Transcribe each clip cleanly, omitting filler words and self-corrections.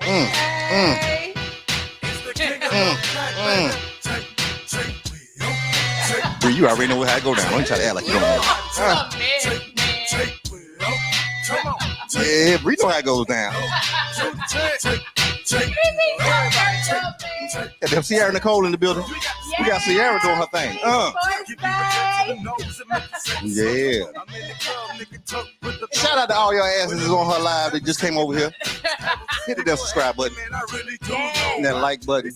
Bro, you already know how it go down. Don't try to act like you don't know. Yeah, Bree know how it goes down. Yeah, them Sierra Nicole in the building. We got Sierra doing her thing. Yeah. Shout out to all your asses on her live that just came over here. Hit the subscribe button and that like button,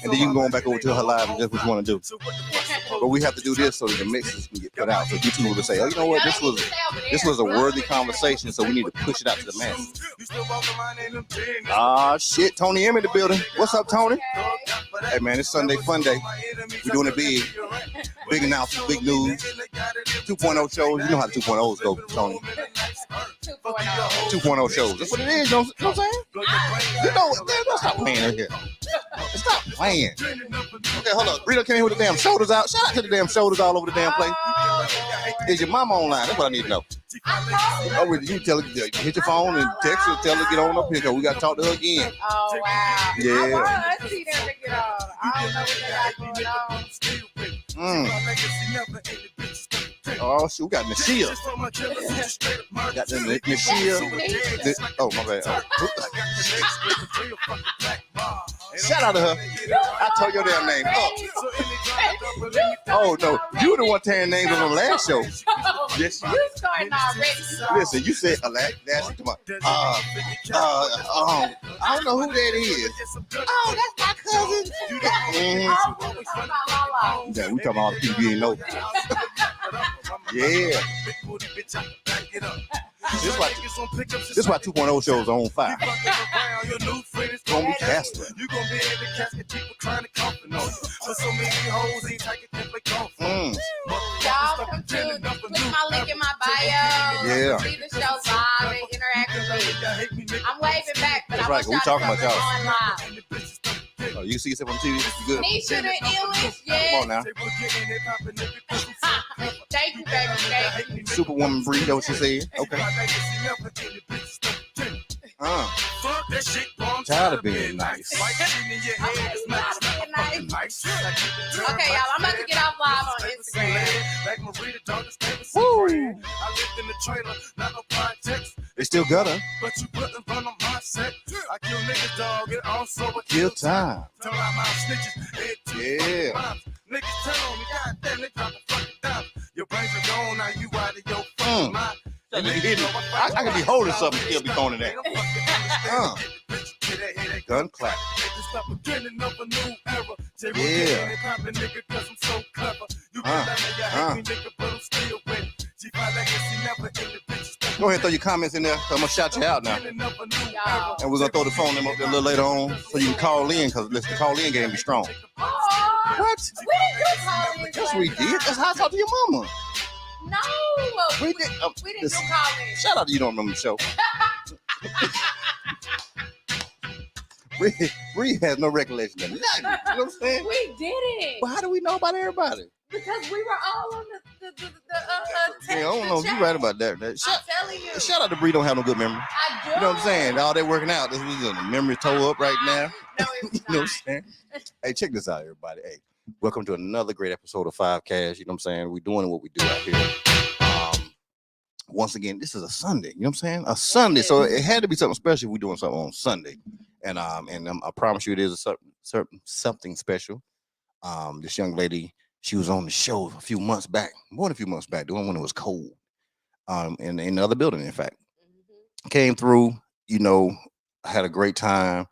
and then you can go on back over to her live and that's what you want to do. But we have to do this so that the mixes can get put out. So YouTube will say, "Oh, you know what? This was a worthy conversation, so we need to push it out to the masses." Ah, shit, Tony M in the building. What's up, Tony? Hey man, it's Sunday Fun Day. We're doing it big. Big announcement, big news. 2.0 shows. You know how the 2.0s go, Tony. 2.0 shows. That's what it is. You know what I'm saying? You know, don't stop playing in here. Stop playing. Okay, hold up. Rita came here with the damn shoulders out. Shout out to the damn shoulders all over the damn place. Is your mama online? That's what I need to know. Oh, you tell her, hit your phone and text her, tell her to get on up here because we got to talk to her again. Oh, wow. Yeah. I see them to get on. I don't know what they got going on. Oh, shoot, we got Nashia. Got the Nashia. Oh, my bad. Shout out to her. I told your damn name. Oh, no. You were the one tearing names on the last show. Yes, you starting already. Listen, you said that's come on. I don't know who that is. Oh, that's my cousin. Yeah, we talking about all the people you didn't know. Yeah. This why 2.0 shows are on fire. It's gonna be faster. Y'all come to click my link in my bio. Yeah. See the show live and interact with me. I'm waving back, but that's I right. want We talking about y'all. on live. Oh, you see yourself on TV? You good? Nisha the illest, yeah. Come on now. Thank you, baby. Thank you. Superwoman Bree, know what she said? Okay. Tired of being nice. Okay, y'all, I'm about to get off live on Instagram. Woo! They still got her. Kill time. Yeah. I can be holding something and still be throwing it at. Gun clap. Yeah. Go ahead and throw your comments in there. I'm going to shout you out now. And we're going to throw the phone number up there a little later on so you can call in because the call-in game be strong. What? We didn't do call-in. Yes, we did. That's how I talked to your mama. No. We didn't do call-in. Shout out to you don't remember the show. Bree has no recollection of nothing. You know what I'm saying? We did it. But how do we know about everybody? Because we were all on the yeah, I don't know if you're right about that. I'm telling you. Shout out to Bree don't have no good memory. I do. You know what I'm saying? All that working out, this was the memory toe up right now. No, it's you know what I'm saying? Hey, check this out, everybody. Hey, welcome to another great episode of Five Cash. You know what I'm saying? We're doing what we do out here. Once again, this is a Sunday. You know what I'm saying? A Sunday. So it had to be something special if we're doing something on Sunday. And I promise you it is something special. This young lady, she was on the show a few months back, more than a few months back, the one when it was cold. In the other building, in fact. Came through, you know, had a great time.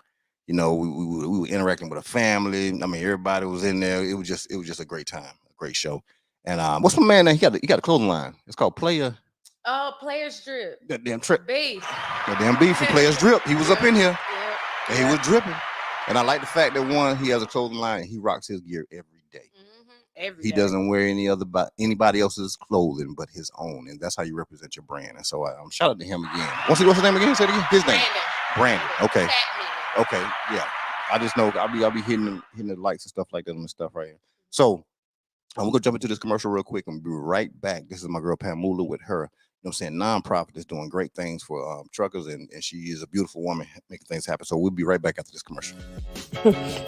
You know, we were interacting with a family. I mean, everybody was in there. It was just a great time, a great show. And what's my man name? He got a clothing line. It's called Players Drip. That damn trip. Beef. That damn beef from Players Drip. He was up in here. Yeah. And he was dripping. And I like the fact that he has a clothing line and he rocks his gear every day. He doesn't wear anybody else's clothing but his own, and that's how you represent your brand. And so I'm shout out to him again. What's his name again? Say it again. His name. Brandon. Okay. Okay. Yeah. I just know I'll be hitting the likes and stuff like that and stuff right here. So I'm gonna jump into this commercial real quick and be right back. This is my girl Pamula with her what I'm saying, nonprofit is doing great things for truckers, and she is a beautiful woman making things happen. So we'll be right back after this commercial.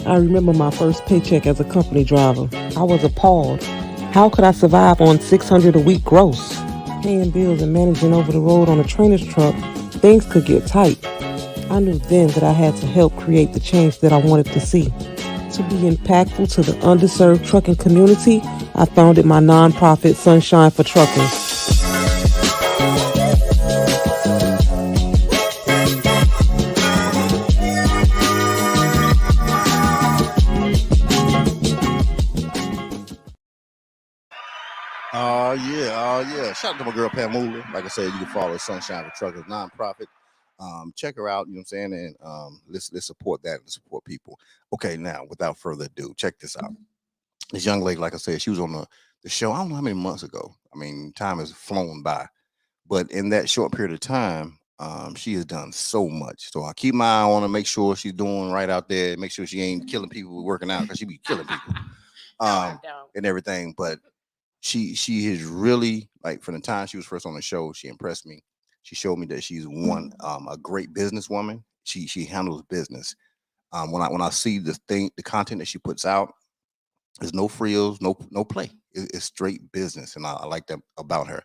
I remember my first paycheck as a company driver. I was appalled. How could I survive on $600 a week gross? Paying bills and managing over the road on a trainer's truck, things could get tight. I knew then that I had to help create the change that I wanted to see. To be impactful to the underserved trucking community, I founded my nonprofit Sunshine for Truckers. Yeah. Shout out to my girl Pam Moolah. Like I said, you can follow Sunshine for Truckers nonprofit. Check her out, you know what I'm saying? And let's support that and support people. Okay, now without further ado, check this out. This young lady, like I said, she was on the show, I don't know how many months ago. I mean, time has flown by. But in that short period of time, she has done so much. So I keep my eye on her, make sure she's doing right out there, make sure she ain't killing people working out, because she be killing people and everything. But she is really, like, from the time she was first on the show, she impressed me. She showed me that she's a great businesswoman. She handles business. When I see the content that she puts out, there's no frills, no play. It's straight business, and I like that about her.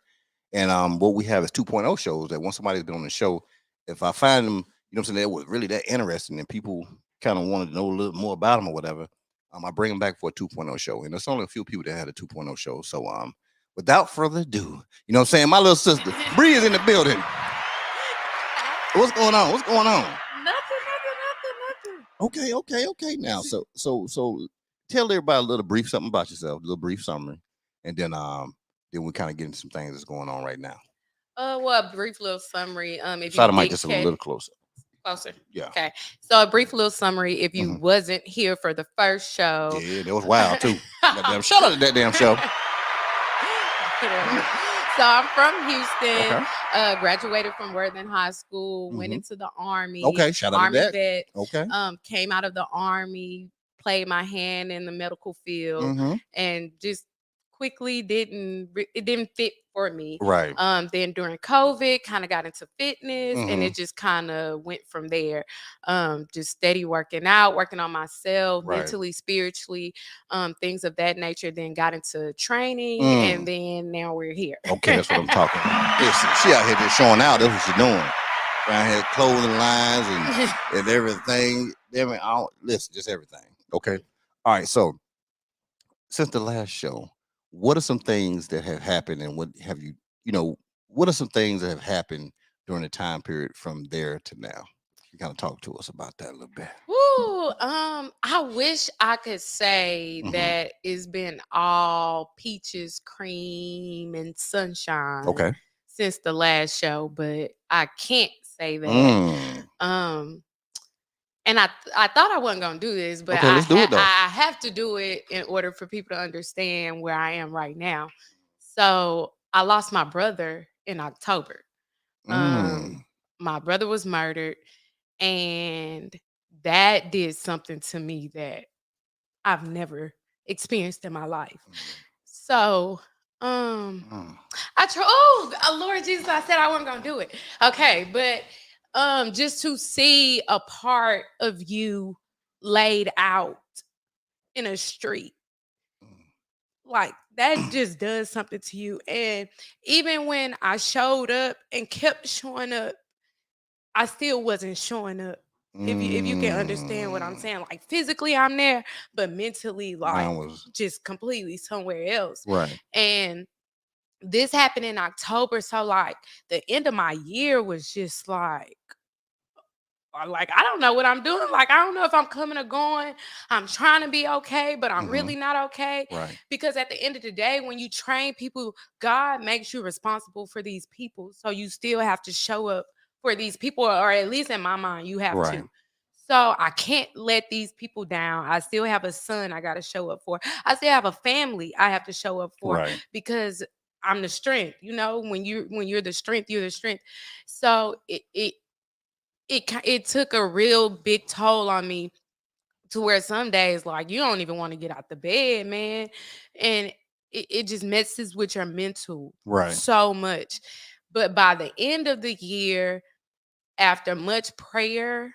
And what we have is 2.0 shows that once somebody's been on the show, if I find them, you know what I'm saying, that was really that interesting and people kind of wanted to know a little more about them or whatever, I bring them back for a 2.0 show. And there's only a few people that had a 2.0 show. So without further ado, you know what I'm saying, my little sister, Bree is in the building. What's going on? Nothing. Okay. Now, so tell everybody a little brief something about yourself, a little brief summary, and then we kind of get into some things that's going on right now. Well, a brief little summary. If Side you of mic just a little closer. Yeah. Okay. So a brief little summary. If you wasn't here for the first show, yeah, that was wild too. Shout out to that damn show. So I'm from Houston. Okay. Graduated from Worthing High School. Went into the Army. Okay, shout out Army to that. vet. Okay. Came out of the Army. Played my hand in the medical field, and just quickly didn't fit for me. Right. Then during COVID, kind of got into fitness, and it just kind of went from there. Just steady working out, working on myself, mentally, spiritually, things of that nature. Then got into training, and then now we're here. Okay, that's what I'm talking about. Listen, she out here just showing out. That's what she's doing. Around here, clothing lines and everything. Listen, just everything. Okay. All right. So since the last show, what are some things that have happened, and what have what are some things that have happened during the time period from there to now? You kind of talk to us about that a little bit. Ooh, I wish I could say that it's been all peaches, cream, and sunshine. Okay. Since the last show, but I can't say that. And I thought I wasn't gonna do this, but let's do it though. I have to do it in order for people to understand where I am right now. So I lost my brother in October. My brother was murdered, and that did something to me that I've never experienced in my life. So Lord Jesus, I said I wasn't gonna do it. Okay, but just to see a part of you laid out in a street, like that just does something to you. And even when I showed up and kept showing up, I still wasn't showing up. If you can understand what I'm saying, like physically I'm there, but mentally, like just completely somewhere else. Right. And this happened in October, so like the end of my year was just like I don't know what I'm doing. Like, I don't know if I'm coming or going. I'm trying to be okay, but I'm really not okay. Right. Because at the end of the day, when you train people, God makes you responsible for these people. So you still have to show up for these people, or at least in my mind, you have to. So I can't let these people down. I still have a son I got to show up for. I still have a family I have to show up for, because I'm the strength. You know, when you're the strength, you're the strength. So it took a real big toll on me, to where some days, like, you don't even want to get out the bed, man. And it just messes with your mental so much. But by the end of the year, after much prayer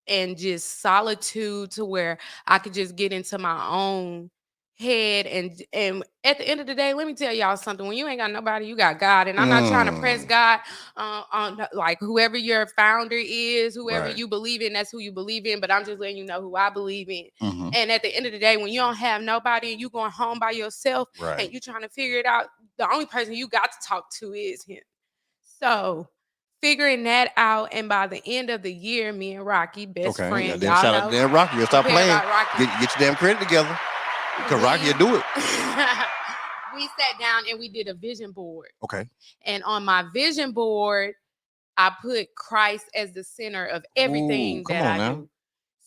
and just solitude to where I could just get into my own head, and at the end of the day, let me tell y'all something. When you ain't got nobody, you got God. And I'm not trying to press God on like whoever your founder is, whoever Right. you believe in, that's who you believe in. But I'm just letting you know who I believe in. Mm-hmm. And at the end of the day, when you don't have nobody and you going home by yourself Right. and you trying to figure it out, the only person you got to talk to is him. So figuring that out, and by the end of the year, me and Rocky, best Okay. friend, Yeah, then y'all shout know. out to Dan Rocky. You stop Compare playing. about Rocky. Get your damn credit together. Because Rocky will do it. We sat down and we did a vision board. Okay. And on my vision board, I put Christ as the center of everything come that on I now. do.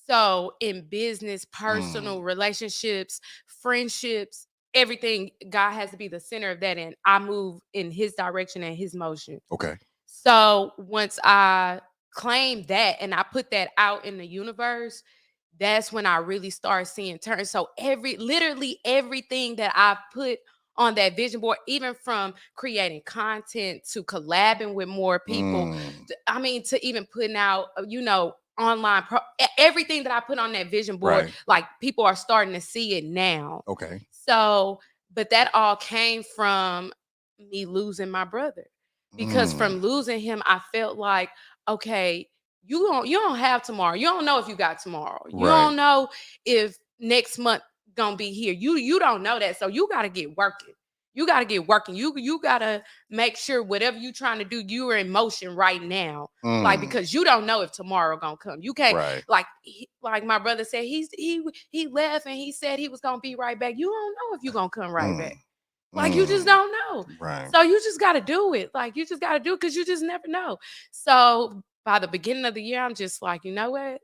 So in business, personal relationships, friendships, everything, God has to be the center of that. And I move in his direction and his motion. Okay. So once I claimed that and I put that out in the universe, that's when I really start seeing turns. So literally everything that I put on that vision board, even from creating content to collabing with more people, I mean, to even putting out, online, everything that I put on that vision board, like people are starting to see it now. Okay. So, but that all came from me losing my brother. Because from losing him, I felt like, okay, you don't have tomorrow. You don't know if you got tomorrow. You don't know if next month gonna be here. You don't know that. So you gotta get working. You gotta get working. You gotta make sure whatever you're trying to do, you are in motion right now. Like, because you don't know if tomorrow gonna come. You can't like my brother said, he left and he said he was gonna be right back. You don't know if you're gonna come right back. Like, you just don't know. Right. So you just got to do it. Like, you just got to do it because you just never know. So by the beginning of the year, I'm just like, you know what?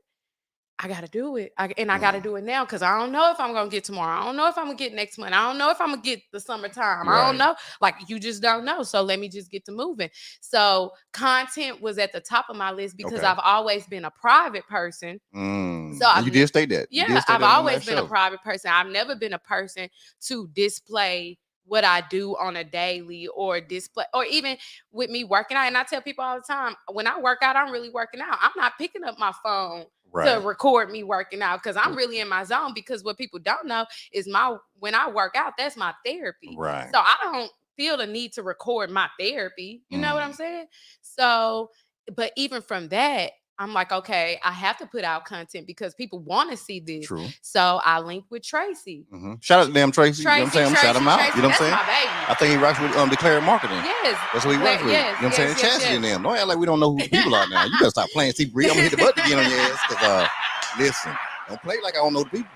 I got to do it. I got to do it now because I don't know if I'm going to get tomorrow. I don't know if I'm going to get next month. I don't know if I'm going to get the summertime. I don't know. Like, you just don't know. So let me just get to moving. So content was at the top of my list because I've always been a private person. So you did state that. Yeah, I've always been a private person. I've never been a person to display what I do on a daily or display, or even with me working out. And I tell people all the time, when I work out, I'm really working out. I'm not picking up my phone to record me working out because I'm really in my zone. Because what people don't know is when I work out, that's my therapy. Right. So I don't feel the need to record my therapy. You know what I'm saying? So, but even from that, I'm like, okay, I have to put out content because people want to see this. True. So I linked with Tracy. Shout out to damn Tracy. You know what I'm saying? I'm shout him out. Tracy, you know what I'm saying? My baby. I think he rocks with Declared Marketing. Yes. That's what he rocks with. Yes, you know what I'm saying? Chastity and them. Don't act like we don't know who people are now. You better stop playing. See, Bree, I'm gonna hit the button again on your ass. Cause listen, don't play like I don't know the people.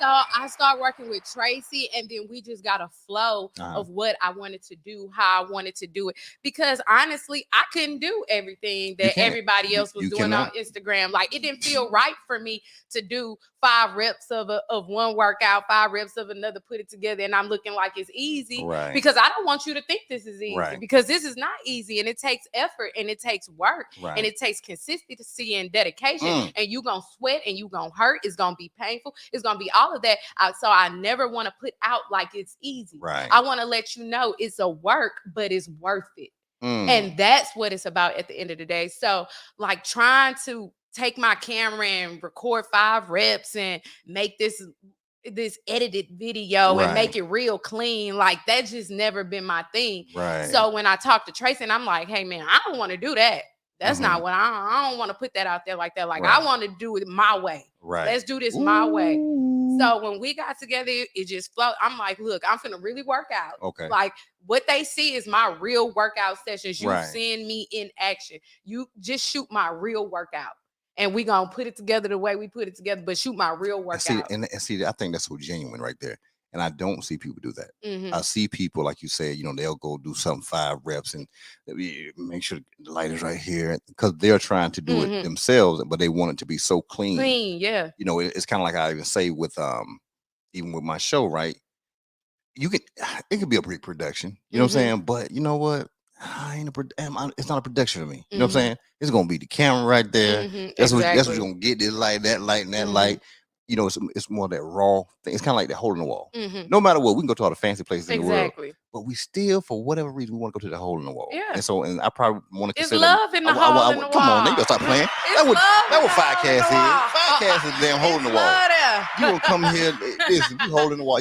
So I started working with Tracy, and then we just got a flow of what I wanted to do, how I wanted to do it. Because honestly, I couldn't do everything that everybody else was doing on Instagram. Like, it didn't feel right for me to do 5 reps of one workout, 5 reps of another, put it together, and I'm looking like it's easy. Right. Because I don't want you to think this is easy. Right. Because this is not easy, and it takes effort, and it takes work, and it takes consistency and dedication. And you gonna sweat, and you gonna hurt. It's gonna be painful. It's gonna be all of that. So I never want to put out like it's easy. Right. I want to let you know it's a work, but it's worth it. And that's what it's about at the end of the day. So, like, trying to take my camera and record 5 reps and make this edited video and make it real clean, like, that's just never been my thing. Right. So when I talked to Tracy, and I'm like, hey man, I don't want to do that. That's not what I don't want to put that out there like that. Like, I want to do it my way. Right. Let's do this my way. So when we got together, it just flowed. I'm like, look, I'm finna really work out. Okay. Like, what they see is my real workout sessions. You seeing me in action. You just shoot my real workout. And we gonna put it together the way we put it together, but shoot my real workout. And see, I think that's so genuine right there. And I don't see people do that. I see people, like you said, they'll go do something 5 reps and make sure the light is right here because they're trying to do it themselves, but they want it to be so clean. Yeah. It's kind of like I even say with even with my show, right? It could be a big production, you know what I'm saying? But you know what? It's not a production for me. You know what I'm saying? It's gonna be the camera right there. That's what you're gonna get. This light, that light, and that light. you know, it's more that raw thing. It's kind of like that hole in the wall. Mhm. No matter what, we can go to all the fancy places in the world, Exactly. but we still, for whatever reason, we want to go to the hole in the wall. Yeah. And so, and I probably want to It's consider. love in the hole in the Come on, now you wall. gotta stop playing. It's That love what in the hole in the Firecast wall. is. Firecast is the damn hole in the It's wall. love there. You gonna come here, listen, you hole in the wall.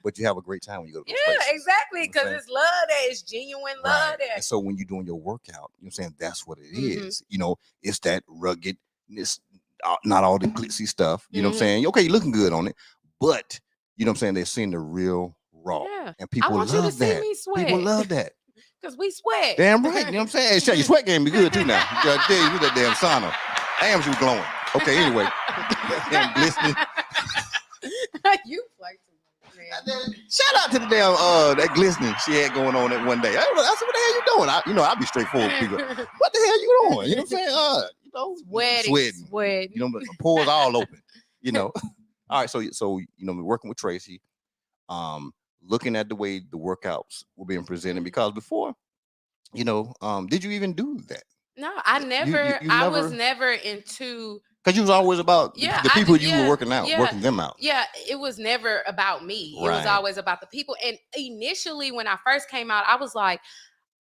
But you have a great time when you go to those Yeah, places. exactly. You know what Because I'm saying? it's love there. It's genuine love Right. there. And so when you're doing your workout, you know what I'm saying, that's what it Mhm. is. You know, it's that ruggedness, not all the glitzy stuff. You know what I'm Mhm. saying? Okay, you're looking good on it, but you know what I'm saying, they're seeing the real raw. Yeah. And I people want you to love see that. me People sweat. love that. Because we sweat. Damn right. You know what I'm saying? Hey, shit, your sweat game be good too now. I tell you, that damn sauna. Damn, she was glowing. Okay, anyway. Damn glistening. You play too much, man. Shout out to the damn that glistening she had going on that one day. I said, what the hell you doing? I'll be straightforward with people. What the hell you doing? You know what I'm saying? You know, Sweating. You know, the pores all open. You know. All right, so you know, working with Tracy, looking at the way the workouts were being presented, because before, you know, did you even do that? No, I never. You I never, was never into. because you was always about Yeah, the I people did- you were yeah, working out, yeah. working them out. Yeah, it was never about me. It was Right. always about the people. And initially, when I first came out, I was like,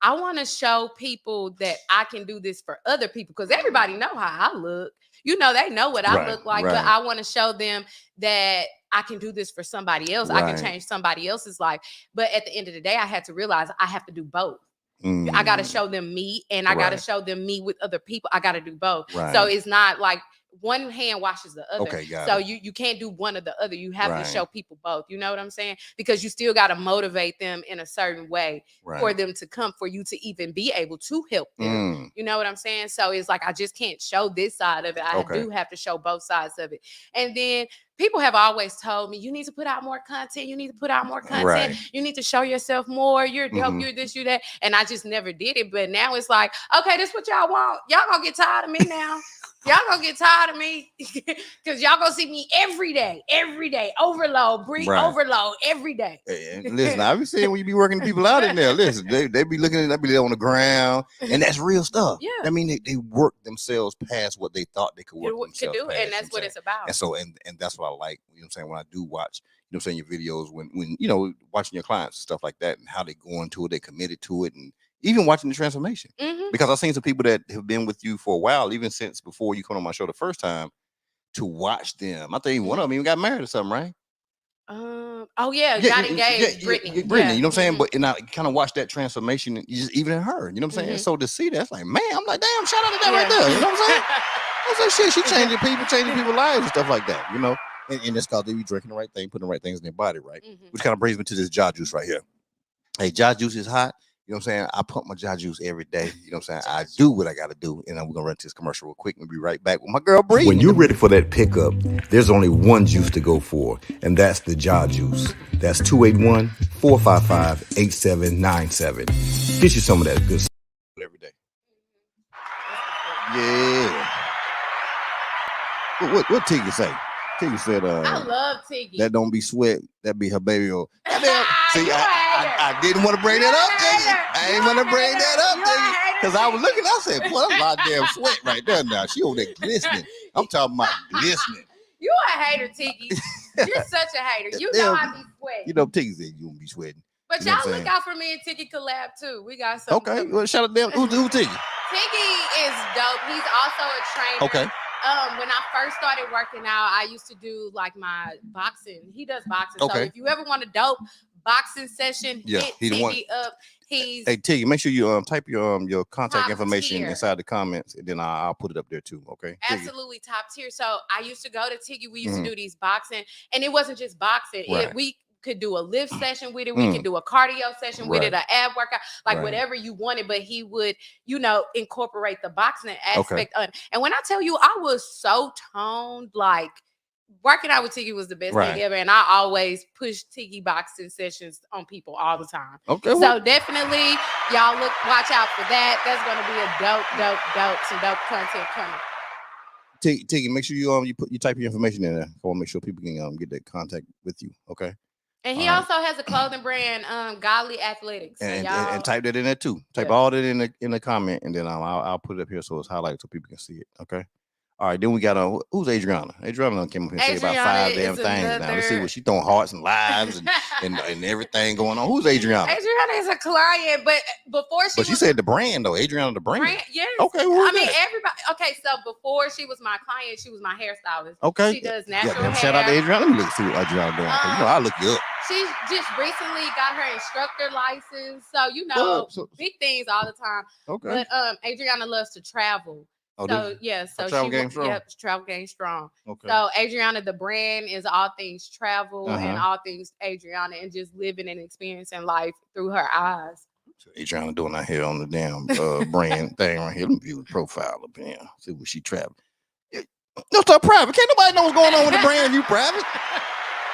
I want to show people that I can do this for other people, because everybody know how I look. You know, they know what I Right, look like, right. but I want to show them that I can do this for somebody else. I Right. can change somebody else's life. But at the end of the day, I had to realize I have to do both. I Mm, got to show them me, and I got to Right. show them me with other people. I got to do both. So Right. it's not like one hand washes the other. Okay, got So it. you can't do one or the other. You have Right. to show people both. You know what I'm saying? Because you still got to motivate them in a certain way for Right. them to come, for you to even be able to help them. Mm, You know what I'm saying? So it's like I just can't show this side of it. I Okay. do have to show both sides of it. And then people have always told me, you need to put out more content. You need to put out more content. Right. You need to show yourself more. You're dope. Mhm. You're this, you that. And I just never did it. But now it's like, okay, this what y'all want. Y'all gonna get tired of me now. Y'all gonna get tired of me because y'all gonna see me every day, overload, Right. overload every day. Hey, and listen, I be saying when you be working people out in there, listen, they be looking at that, be there on the ground, and that's real stuff. Yeah. I mean, they work themselves past what they thought they could work To themselves do, past, and that's what it's about. and so and that's what I like. You know what I'm saying? When I do watch, you know what I'm saying, your videos, when you know, watching your clients and stuff like that, and how they go into it, they committed to it, and even watching the transformation. Mhm. Because I've seen some people that have been with you for a while, even since before you come on my show the first time, to watch them. I think one of them even got married or something, right? Oh yeah, got engaged, Brittany. Brittany, you know what I'm saying? Mhm. But and I kind of watched that transformation, even in her, you know what I'm saying? Mhm. So to see that, it's like, man, I'm like, damn, shout out to that right Yeah. there. You know what I'm saying? I was like, shit, she changing people's lives and stuff like that, you know? And it's called they be drinking the right thing, putting the right things in their body, right? Mhm. Which kind of brings me to this jaw juice right here. Hey, jaw juice is hot. You know what I'm saying? I pump my jaw juice every day. You know what I'm saying? I do what I got to do. And then we're going to run to this commercial real quick. We'll be right back with my girl, Bree. When you're ready for that pickup, there's only one juice to go for, and that's the jaw juice. That's 281-455-8797. Get you some of that good stuff every day. Yeah. What Tiggy say? Tiggy said, I love Tiggy. that don't be sweat. That be her baby oil. See, You a hater. I didn't want to bring You that a up, Tiggy. hater. I You ain't a want to bring hater. that up, You a Tiggy. hater, Because I was Tiggy. looking, I said, boy, that's a lot of damn sweat right there now. She over there glistening. I'm talking about glistening. You a hater, Tiggy. You're such a hater. You know I be sweating. You know, Tiggy said you won't be sweating. But you know what y'all I'm look saying? out for me and Tiggy collab too. We got something. Okay, coming. well, shout out to them. Who Tiggy? Tiggy is dope. He's also a trainer. Okay. When I first started working out, I used to do like my boxing. He does boxing. So Okay. if you ever want a dope boxing session, Yeah, hit he the one. Tiggy up. He's Hey Tiggy, make sure you type your contact Top information tier. inside the comments, and then I'll put it up there too. Okay. Tiggy. absolutely top tier. So I used to go to Tiggy. We used Mhm. to do these boxing, and it wasn't just boxing. Right. We could do a lift session with it. We could do a cardio session with it, Right. an ab workout, like Right. whatever you wanted. But he would, incorporate the boxing Okay. aspect on. And when I tell you, I was so toned, like working out with Tiggy was the best Right. thing ever. And I always push Tiggy boxing sessions on people all the time. Okay. So definitely, y'all watch out for that. That's gonna be a some dope content coming. Tiggy, make sure you type your information in there. I want to make sure people can get that contact with you. Okay. And he All also has a clothing brand, Godly Athletics. So And y'all, type that in there too. Type Yeah. all that in the comment, and then I'll put it up here so it's highlighted so people can see it. Okay. All right, then we got who's Adriana? Adriana came up here and say about 5 damn is things now. Let's see another- what she throwing hearts and lives and everything going on. Who's Adriana? Adriana is a client, but before But she said the brand though. Adriana the brand. yes. Okay, who is that? everybody. Okay, so before she was my client, she was my hairstylist. Okay. She does natural hair. Shout out to Adriana. Let me see what Adriana doing. 'Cause you know, I look you up. She just recently got her instructor license. So, you know, big things all the time. Okay. But Adriana loves to travel. Oh, So, yeah. So travel game strong? Yep, travel game strong. Okay. So, Adriana, the brand is all things travel and Uh-huh. all things Adriana and just living and experiencing life through her eyes. So Adriana doing out here on the damn brand thing right here. Let me view the profile up here. See what she travel. No, so private. Can't nobody know what's going on with the brand if you private.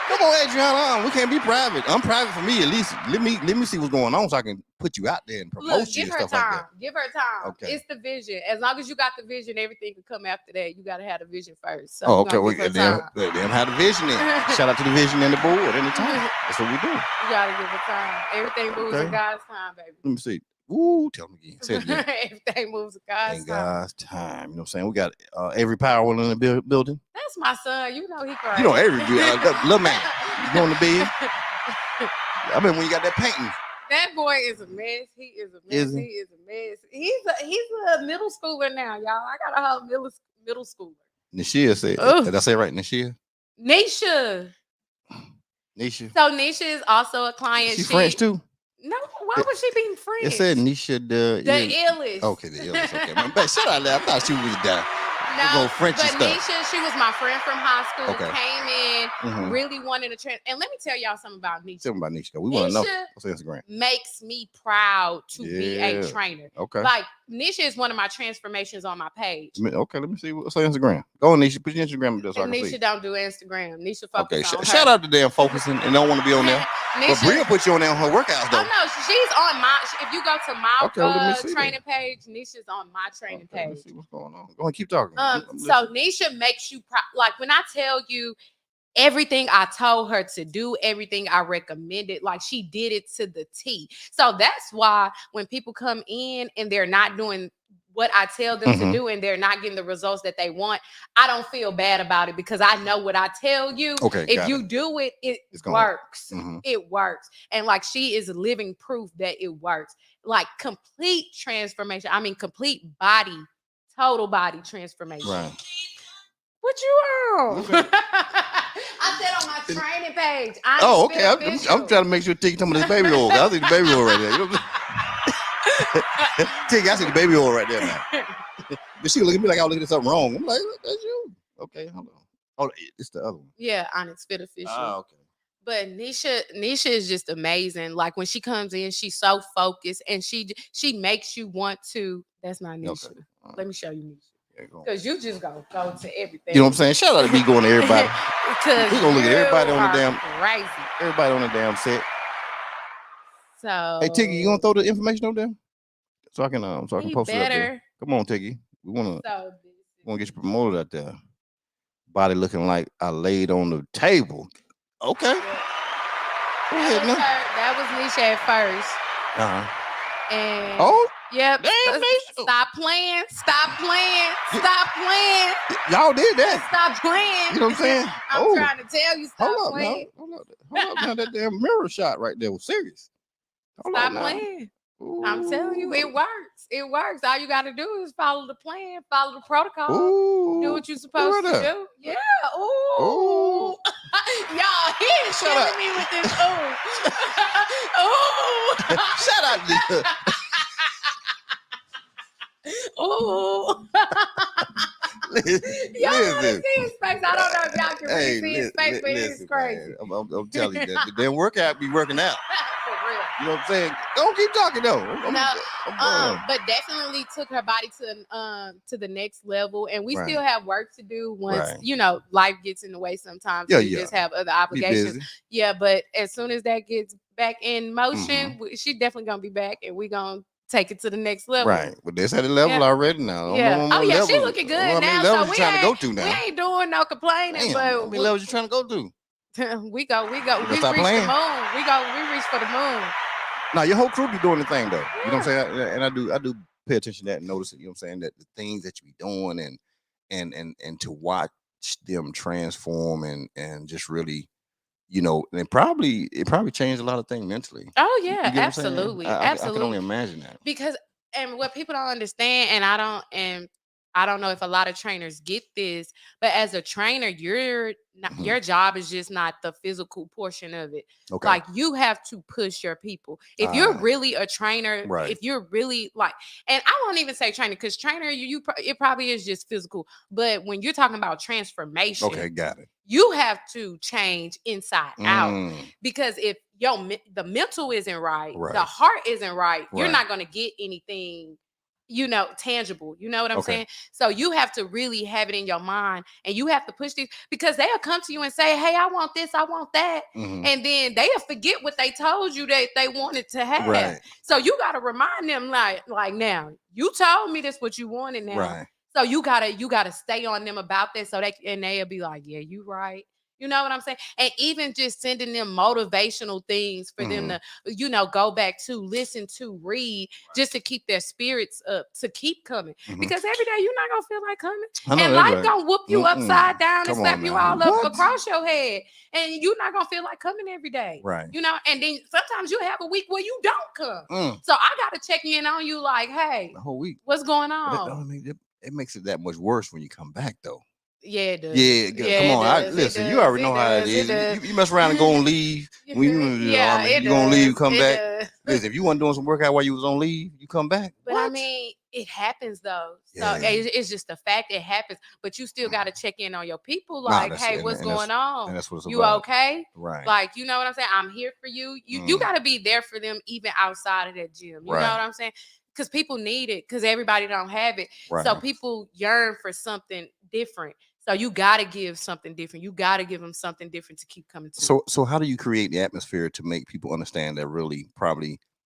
Come on, Adriana. We can't be private. I'm private for me at least. Let me see what's going on so I can put you out there and promote Look, you give and her stuff time. like that. Give her time. Okay. It's the vision. As long as you got the vision, everything can come after that. You got to have the vision first. So Oh, we're okay. gonna We give her time. them have the vision in. Shout out to the vision and the board anytime. That's what we do. You got to give her time. Everything moves Okay. in God's time, baby. Let me see. Ooh, tell me again. Say it again. Everything moves in God's In time. God's time. You know what I'm saying? We got every power in the building. That's my son. You know he crazy. You know, every little man. You going to bed? I mean, when you got that painting. That boy is a mess. He is a mess. Is he? He is a mess. He's a middle schooler now, y'all. I got a whole middle schooler. Nishia said, Ugh. did I say it right? Nishia? Nisha. Nisha. So Nisha is also a client. She French too? No, why would she be French? It said Nisha the illest. Okay, the illest. Okay. Man, shut out there. I thought she was down. No, French but and stuff. Nisha, she was my friend from high school. Okay. Came in, Mhm. really wanted to trend. And let me tell y'all something about Nisha. Tell me about Nisha. We want to know. Nisha What's Instagram? makes me proud to be a Yeah. trainer. Okay. Like Nisha is one of my transformations on my page. Okay, let me see. What's her Instagram? Go on, Nisha. Put your Instagram up there so I And can Nisha see. don't do Instagram. Nisha Okay, focus on her. shout out to them focusing and don't want to be on there. But Nisha, Bria put you on there on her workouts though. oh no, she's on my. If you go to my Okay, well, let me see training page, Nisha's on my training Okay, page. let's see what's going on. Go ahead, keep talking. I'm So listening. Nisha makes you like when I tell you everything I told her to do, everything I recommended, like she did it to the T. So that's why when people come in and they're not doing what I tell them to do and they're not getting the results that they want, I don't feel bad about it because I know what I tell you. Okay, If got you it. do it, it It's gonna works. Mhm. It works. And like she is living proof that it works. Like complete transformation. I mean, complete body, total body transformation. Right. What you on? Okay. I said on my training page. Oh, okay. I'm trying to make sure Tiggy talking about this baby oil. I see the baby oil right there. You know what I'm saying? Tiggy, I see the baby oil right there now. But she look at me like I was looking at something wrong. I'm like, that's you. Okay, hold on. Oh, it's the other one. Yeah, Onyx Fit Official. Okay. But Nisha is just amazing. Like when she comes in, she's so focused and she makes you want to. That's not Nisha. Okay. Let me show you Nisha. Yeah, go on. Because you just go to everything. You know what I'm saying? Shout out to me going to everybody. Because We gonna look at everybody on the you damn- are crazy. Everybody on the damn set. So Hey, Tiggy, you gonna throw the information over there? So I can he post it up there. better. Come on, Tiggy. We wanna So get you promoted out there. Body looking like I laid on the table. Okay. Go ahead now. That was Nisha at first. Uh-huh. And Oh, yep. damn, Nisha. Stop playing. Stop playing. Stop playing. Y'all did that. Stop playing. You know what I'm saying? I'm Oh, trying to tell you, stop hold up now. playing. Hold up now. That damn mirror shot right there was serious. Hold Stop up now. playing. I'm telling you, it works. It works. All you got to do is follow the plan, follow the protocol, Ooh. do what you're supposed to right there. do. Yeah. Ooh. Ooh. Y'all, he is Shut killing up. me with this ooh. Ooh. Shout out to Ooh. Y'all want to see his face. I don't know if y'all can really see his face, but it's crazy. Man, I'm telling you that the damn workout be working out. For real. You know what I'm saying? Don't keep talking though. But definitely took her body to the next level, and we Right. still have work to do once Right. life gets in the way. Sometimes Yeah, we yeah. just have other Be obligations. busy. Yeah, but as soon as that gets back in motion, Mm-hmm. she definitely gonna be back, and we gonna take it to the next level. Right. But that's at the level Yeah. already now. Yeah. Oh yeah, she looking good How many now. levels So you trying to go to we now? ain't doing no complaining, Damn, how but many levels you trying to go to? we go. We reach stop the playing? moon. We reach for the moon. Now your whole crew be doing the thing though. You know what I'm saying? And I do pay attention to that and notice it, you know what I'm saying? That the things that you be doing and and to watch them transform and just really, and it probably changed a lot of things mentally. Oh You yeah, get what I'm saying? absolutely, I can only absolutely. imagine that. Because and what people don't understand, and I don't know if a lot of trainers get this, but as a trainer, Mhm. your job is just not the physical portion of it. Okay. Like you have to push your people. If you're Ah, really a trainer, right. if you're really like, and I won't even say trainer because trainer, it probably is just physical. But when you're talking about transformation, Okay, got it. you have to change inside out. Mm, Because if the mental isn't right, the right. heart isn't right, you're Right. not going to get anything tangible. You know what I'm Okay. saying? So you have to really have it in your mind, and you have to push these, because they'll come to you and say, hey, I want this, I want that, Hmm. and then they'll forget what they told you that they wanted to have. Right. So you got to remind them, like now you told me this what you wanted now. Right. So you gotta stay on them about that, so they'll be like, yeah, you right. You know what I'm saying? And even just sending them motivational things for them Mhm. to, go back to, listen to, read, just to keep their spirits up, to keep coming. Mhm. Because every day you're not gonna feel like coming. I know And that's life right. gonna whoop you upside down and Come slap on you now. all up What? across your head. And you're not gonna feel like coming every day. Right. And then sometimes you have a week where you don't come. Mm. So I gotta check in on you like, hey, The whole week. what's going But on? it makes it that much worse when you come back though. Yeah, it does. Yeah, Yeah, come it on. does. It Listen, you does. already It know how it does. is. It does. You mess around and go on leave. When Yeah, it you gonna leave, does. come It back. does. Listen, if you weren't doing some workout while you was on leave, you come back. But I What? mean, it happens though. So Yeah. it's just a fact. It happens. But you still got to check in on your people. Nah, Like, hey, what's going on? and that's what it's You about. okay? Right. Like, you know what I'm saying? I'm here for you. You got to be there for them even outside of that gym. You know Right. what I'm saying? Because people need it. Because everybody don't have it. Right. So people yearn for something different. So you got to give something different. You got to give them something different to keep coming to. So how do you create the atmosphere to make people understand that really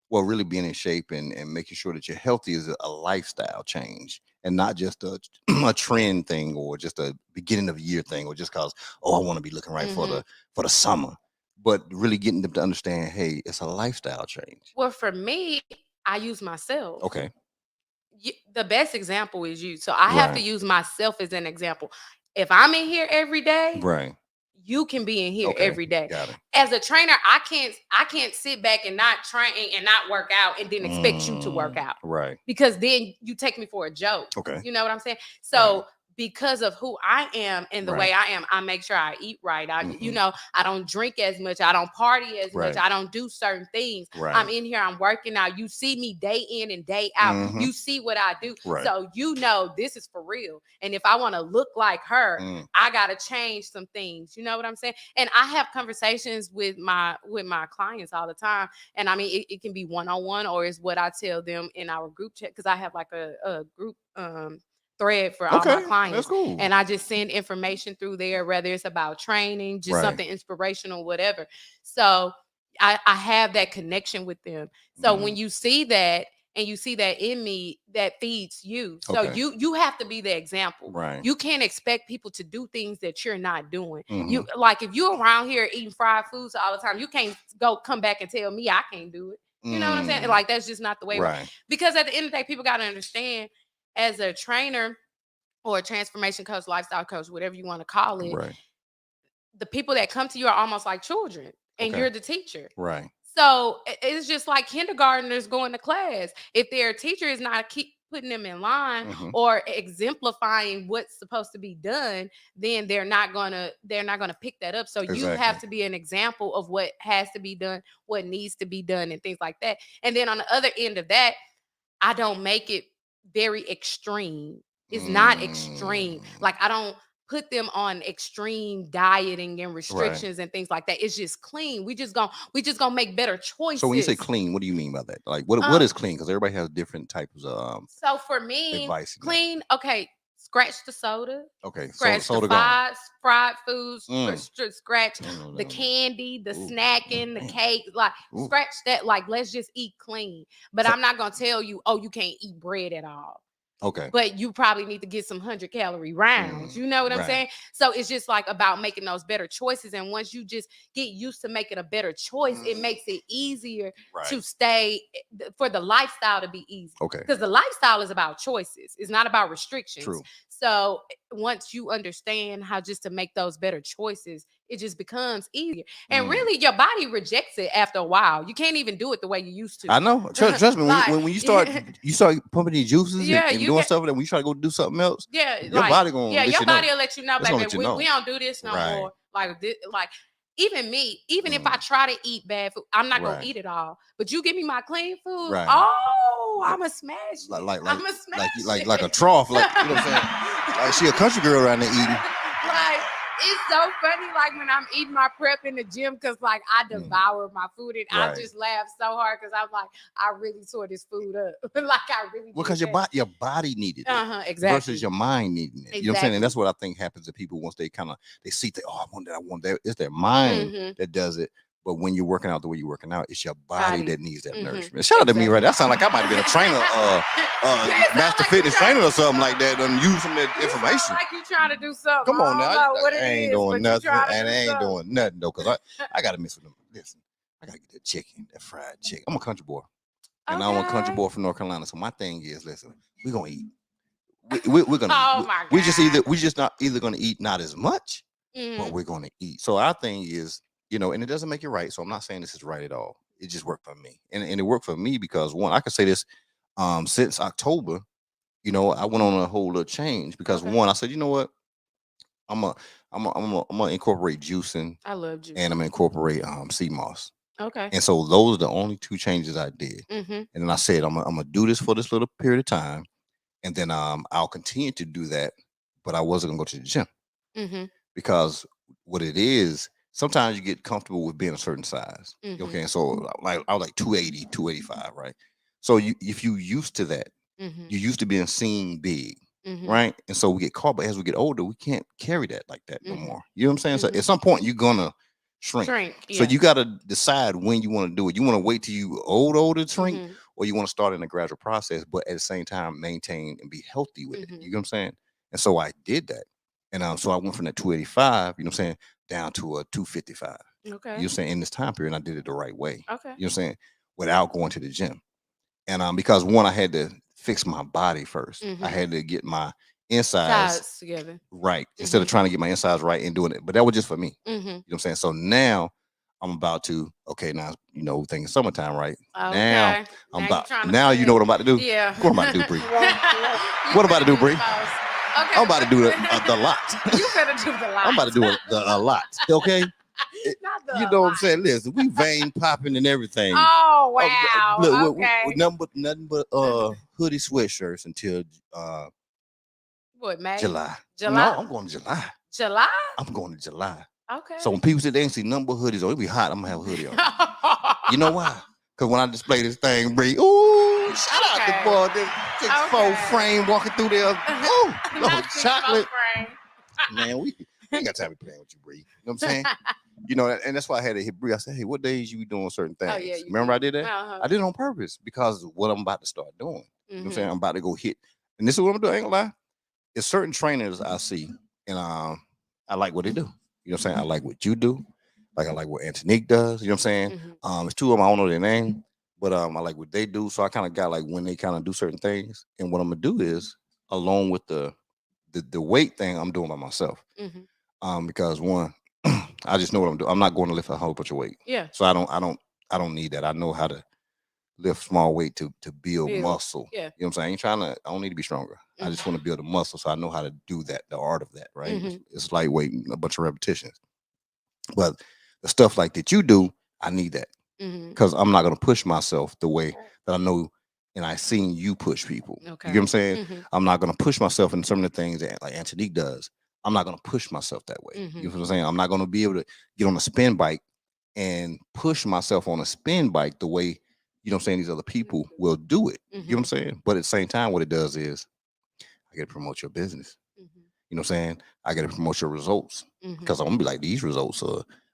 really being in shape and making sure that you're healthy is a lifestyle change and not just a, a trend thing or just a beginning of year thing or just cause, oh, I want to be looking right for the summer, but really getting them to understand, hey, it's a lifestyle change. Well, for me, I use myself. Okay. The best example is you. So I have to Right. use myself as an example. If I'm in here every day, Right. you can be in here Okay. every day. Got it. As a trainer, I can't sit back and not train and not work out and then expect you to work out. Right. Because then you take me for a joke. Okay. You know what I'm saying? So because of who I am and the way Right. I am, I make sure I eat right. Mhm. I don't drink as much. I don't party as much. Right. I don't do certain things. Right. I'm in here. I'm working out. You see me day in and day out. Mhm. You see what I do. Right. So you know this is for real. And if I want to look like her, I gotta change some things. You know what I'm saying? And I have conversations with my clients all the time. And I mean, it can be one-on-one, or it's what I tell them in our group chat, because I have like a group thread for all my Okay. clients. That's cool. And I just send information through there, whether it's about training, just Right. something inspirational, whatever. So I have that connection with them. So when you see that and you see that in me, that feeds you. So Okay. you have to be the example. Right. You can't expect people to do things that you're not doing. You Mhm. like, if you're around here eating fried foods all the time, you can't come back and tell me I can't do it. You know what I'm saying? Like, that's just not the way. Right. Because at the end of the day, people got to understand, as a trainer or a transformation coach, lifestyle coach, whatever you want to call it, Right. the people that come to you are almost like children, and Okay. you're the teacher. Right. So it's just like kindergartners going to class. If their teacher is not keep putting them in line Mhm. or exemplifying what's supposed to be done, then they're not gonna pick that up. So you have Exactly. to be an example of what has to be done, what needs to be done, and things like that. And then on the other end of that, I don't make it very extreme. It's not extreme. Like, I don't put them on extreme dieting and restrictions and things like that. It's just clean. We just gonna make better choices. So when you say clean, what do you mean by that? Like, what is clean? Because everybody has different types of So for me, advice. clean. Okay, scratch the soda. Okay, Scratch soda the gone. fried foods. Scratch No. the candy, the Ooh, snacking, the man. cake. Like, Ooh. scratch that. Like, let's just eat clean. But So- I'm not gonna tell you, oh, you can't eat bread at all. Okay. But you probably need to get some 100-calorie rounds. You know what I'm Right. saying? So it's just like about making those better choices. And once you just get used to making a better choice, it makes it easier to Right. stay for the lifestyle to be easy. Okay. Because the lifestyle is about choices. It's not about restrictions. True. So once you understand how just to make those better choices, it just becomes easier. And really, your body rejects it after a while. You can't even do it the way you used to. I know. Trust me. Like, when you start pumping these juices Yeah, and you doing get- stuff, and when you try to go do something else, Yeah, your body gonna let your you body know. will let you know, It's gonna baby. let you We, know. we don't do this no Right. more. Like even me, even if I try to eat bad food, I'm not Right. gonna eat it all. But you give me my clean food, Right. oh, I'ma smash it. Like I'ma smash like it. a trough, like you know what I'm saying? Like she a country girl around there eating. Like it's so funny, like when I'm eating my prep in the gym, because like I devour my food and I Right. just laugh so hard because I'm like, I really tore this food up. Like I really Well, because your body needed it exactly. versus your mind needing it. You know what I'm saying? And that's what I think happens to people once they see that, oh, I want that. It's their mind that does it. But when you're working out the way you're working out, it's your body that needs that nourishment. Shout out to me, right? That sounds like I might have been a trainer, master fitness trainer or something like that, and use some of that information. Like you trying to do something. Come on now, I ain't doing nothing, and I ain't doing nothing though, because I gotta miss with them. Listen, I gotta get that chicken, that fried chicken. I'm a country boy, and I'm a country boy from North Carolina. So my thing is, listen, we're gonna eat. We're gonna. Oh my God. We just not either gonna eat not as much, but we're gonna eat. So our thing is, and it doesn't make it right. So I'm not saying this is right at all. It just worked for me, and it worked for me because one, I could say this, since October, I went on a whole little change because one, I said, you know what, I'm gonna incorporate juicing. I love juice. And I'm gonna incorporate sea moss. Okay. And so those are the only two changes I did. And then I said I'm gonna do this for this little period of time, and then I'll continue to do that, but I wasn't gonna go to the gym because what it is, sometimes you get comfortable with being a certain size. Okay, and so like I was like 280, 285, right? So if you used to that, you used to being seen big, right? And so we get caught, but as we get older, we can't carry that like that no more. You know what I'm saying? So at some point you're gonna shrink. So you got to decide when you want to do it. You want to wait till you older to shrink, or you want to start in a gradual process, but at the same time maintain and be healthy with it. You know what I'm saying? And so I did that, and so I went from that 285, you know what I'm saying, down to a 255. Okay. You know what I'm saying? In this time period, and I did it the right way. Okay. You know what I'm saying? Without going to the gym, and because one, I had to fix my body first. I had to get my insides together right instead of trying to get my insides right and doing it. But that was just for me. You know what I'm saying? So now I'm about to now thinking summertime, right? Okay. Now I'm about you know what I'm about to do? Yeah. What I'm about to do, Bree? What I'm about to do, Bree? Okay. I'm about to do the lot. You better do the lot. I'm about to do a lot. Okay. Not the You know what I'm lot. saying? Listen, we vein popping and everything. Oh wow. Look, Okay. nothing but hoodie sweatshirts until What, May? July. July? No, I'm going to July. July? I'm going to July. Okay. So when people say they ain't see nothing but hoodies, it'll be hot. I'm gonna have a hoodie on. You know why? Because when I display this thing, Bree, ooh, shout out to boy, this 6'4" frame walking through there. Oh, no, chocolate. Man, we ain't got time to be playing with you, Bree. You know what I'm saying? And that's why I had to hit Bree. I said, hey, what days you be doing certain things? Oh, yeah, Remember I did that? Uh-huh. I did it on purpose because of what I'm about to start doing. You know what I'm saying? I'm about to go hit. And this is what I'm doing. I ain't gonna lie. There's certain trainers I see, and I like what they do. You know what I'm saying? I like what you do. Like I like what Antonique does. You know what I'm saying? It's two of them. I don't know their name, but I like what they do. So I kind of got like when they kind of do certain things. And what I'm gonna do is, along with the weight thing, I'm doing by myself. Because one, I just know what I'm doing. I'm not going to lift a whole bunch of weight. Yeah. So I don't need that. I know how to lift small weight to build muscle. Yeah. You know what I'm saying? I don't need to be stronger. I just want to build a muscle. So I know how to do that, the art of that, right? It's lightweight and a bunch of repetitions. But the stuff like that you do, I need that. Because I'm not going to push myself the way that I know and I've seen you push people. Okay. You get what I'm saying? I'm not going to push myself in some of the things that like Antonique does. I'm not going to push myself that way. You know what I'm saying? I'm not going to be able to get on a spin bike and push myself on a spin bike the way, you know what I'm saying, these other people will do it. You know what I'm saying? But at the same time, what it does is I get to promote your business. You know what I'm saying? I got to promote your results because I'm gonna be like, these results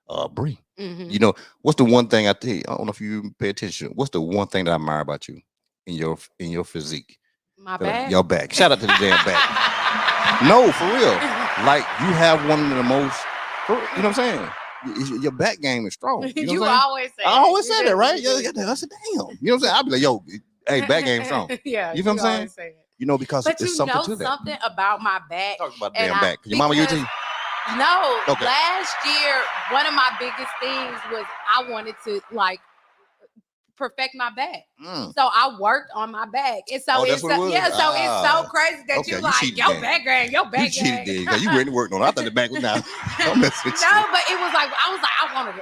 are Bree. You know, what's the one thing I think? I don't know if you pay attention. What's the one thing that I admire about you in your physique? My back. Your back. Shout out to the damn back. No, for real. Like you have one of the most. You know what I'm saying? Your back game is strong. You know You what I'm saying? always say. I always You say that, right? do. I said, damn. You know what I'm saying? I'll be like, yo, hey, back game strong. Yeah, You feel what I'm saying? always say it. You know, because But it's you something know to that. something about my back. Talk about the and damn back. Your mama because- UT? No. Okay. Last year, one of my biggest things was I wanted to like perfect my back. So I worked on my back. And so that's what it was? yeah, so it's so crazy that Okay, you you like cheated your then. back game, your back You game. cheated there. You ready to work on it. I thought the back was down. Don't mess with No, but it was like I want a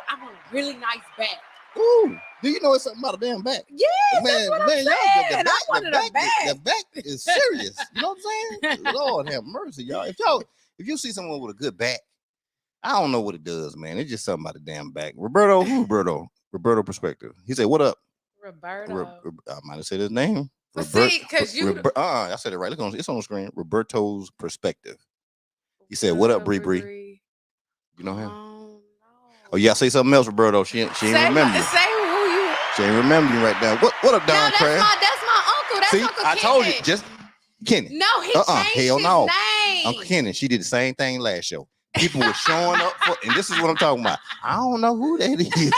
really nice back. you. Ooh. Do you know it's something about a damn back? Yes, that's what I'm saying. The I wanted a back. The back is serious. You know what I'm saying? Lord have mercy, y'all. If you see someone with a good back, I don't know what it does, man. It's just something about the damn back. Roberto Perspective. He said, "What up?" Roberto. I might have said his name. See, because you. I said it right. Look it's on the screen. Roberto's Perspective. He said, "What up, Bree Bree?" You know him? No. Oh yeah, say something else, Roberto. She ain't remember you. Say who you. She ain't remember you right now. What up, Don Crab? That's my uncle. That's See, Uncle I Kenny. told you, just Kenny. No, he changed hell his no. name. Uncle Kenny, she did the same thing last show. People were showing up for, and this is what I'm talking about. I don't know who that is.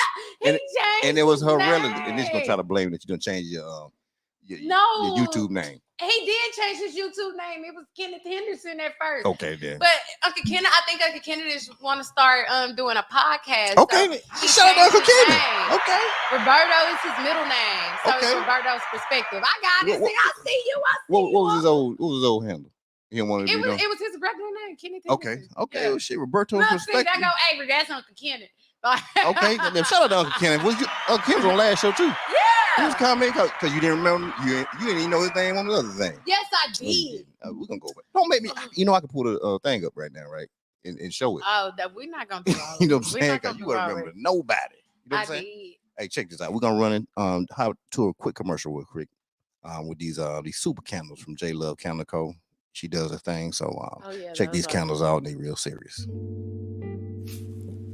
and it was her relative. And then she's gonna try to blame that you done change your YouTube name. He did change his YouTube name. It was Kenneth Henderson at first. Okay, then. But Uncle Kenny, I think Uncle Kenny just want to start doing a podcast. Okay, so shout out to Uncle Kenny. Okay. Roberto is his middle name. So Okay. it's Roberto's Perspective. I got it. I see you. What was his old handle? He didn't want to it was his regular name, Kenneth Henderson. Okay. Yeah. Well, shit, Roberto's Look, see, Perspective. that go Avery. That's Uncle Kenny. Okay, then shout out to Uncle Kenny. Uncle Kenny was on last show too. Yeah. He was commenting because you didn't remember. You didn't even know his name on the other thing. Yes, I did. We're gonna go back. Don't make me. You know I can pull the thing up right now, right, and show it. Oh, that we're not gonna do all of You know it. what I'm We're saying? not Because gonna you do wouldn't all of remember it. nobody. You know what I'm I saying? did. Hey, check this out. We're gonna run it how to a quick commercial real quick. With these super candles from J Love Candle Co. She does a thing, so check these candles out. They real serious.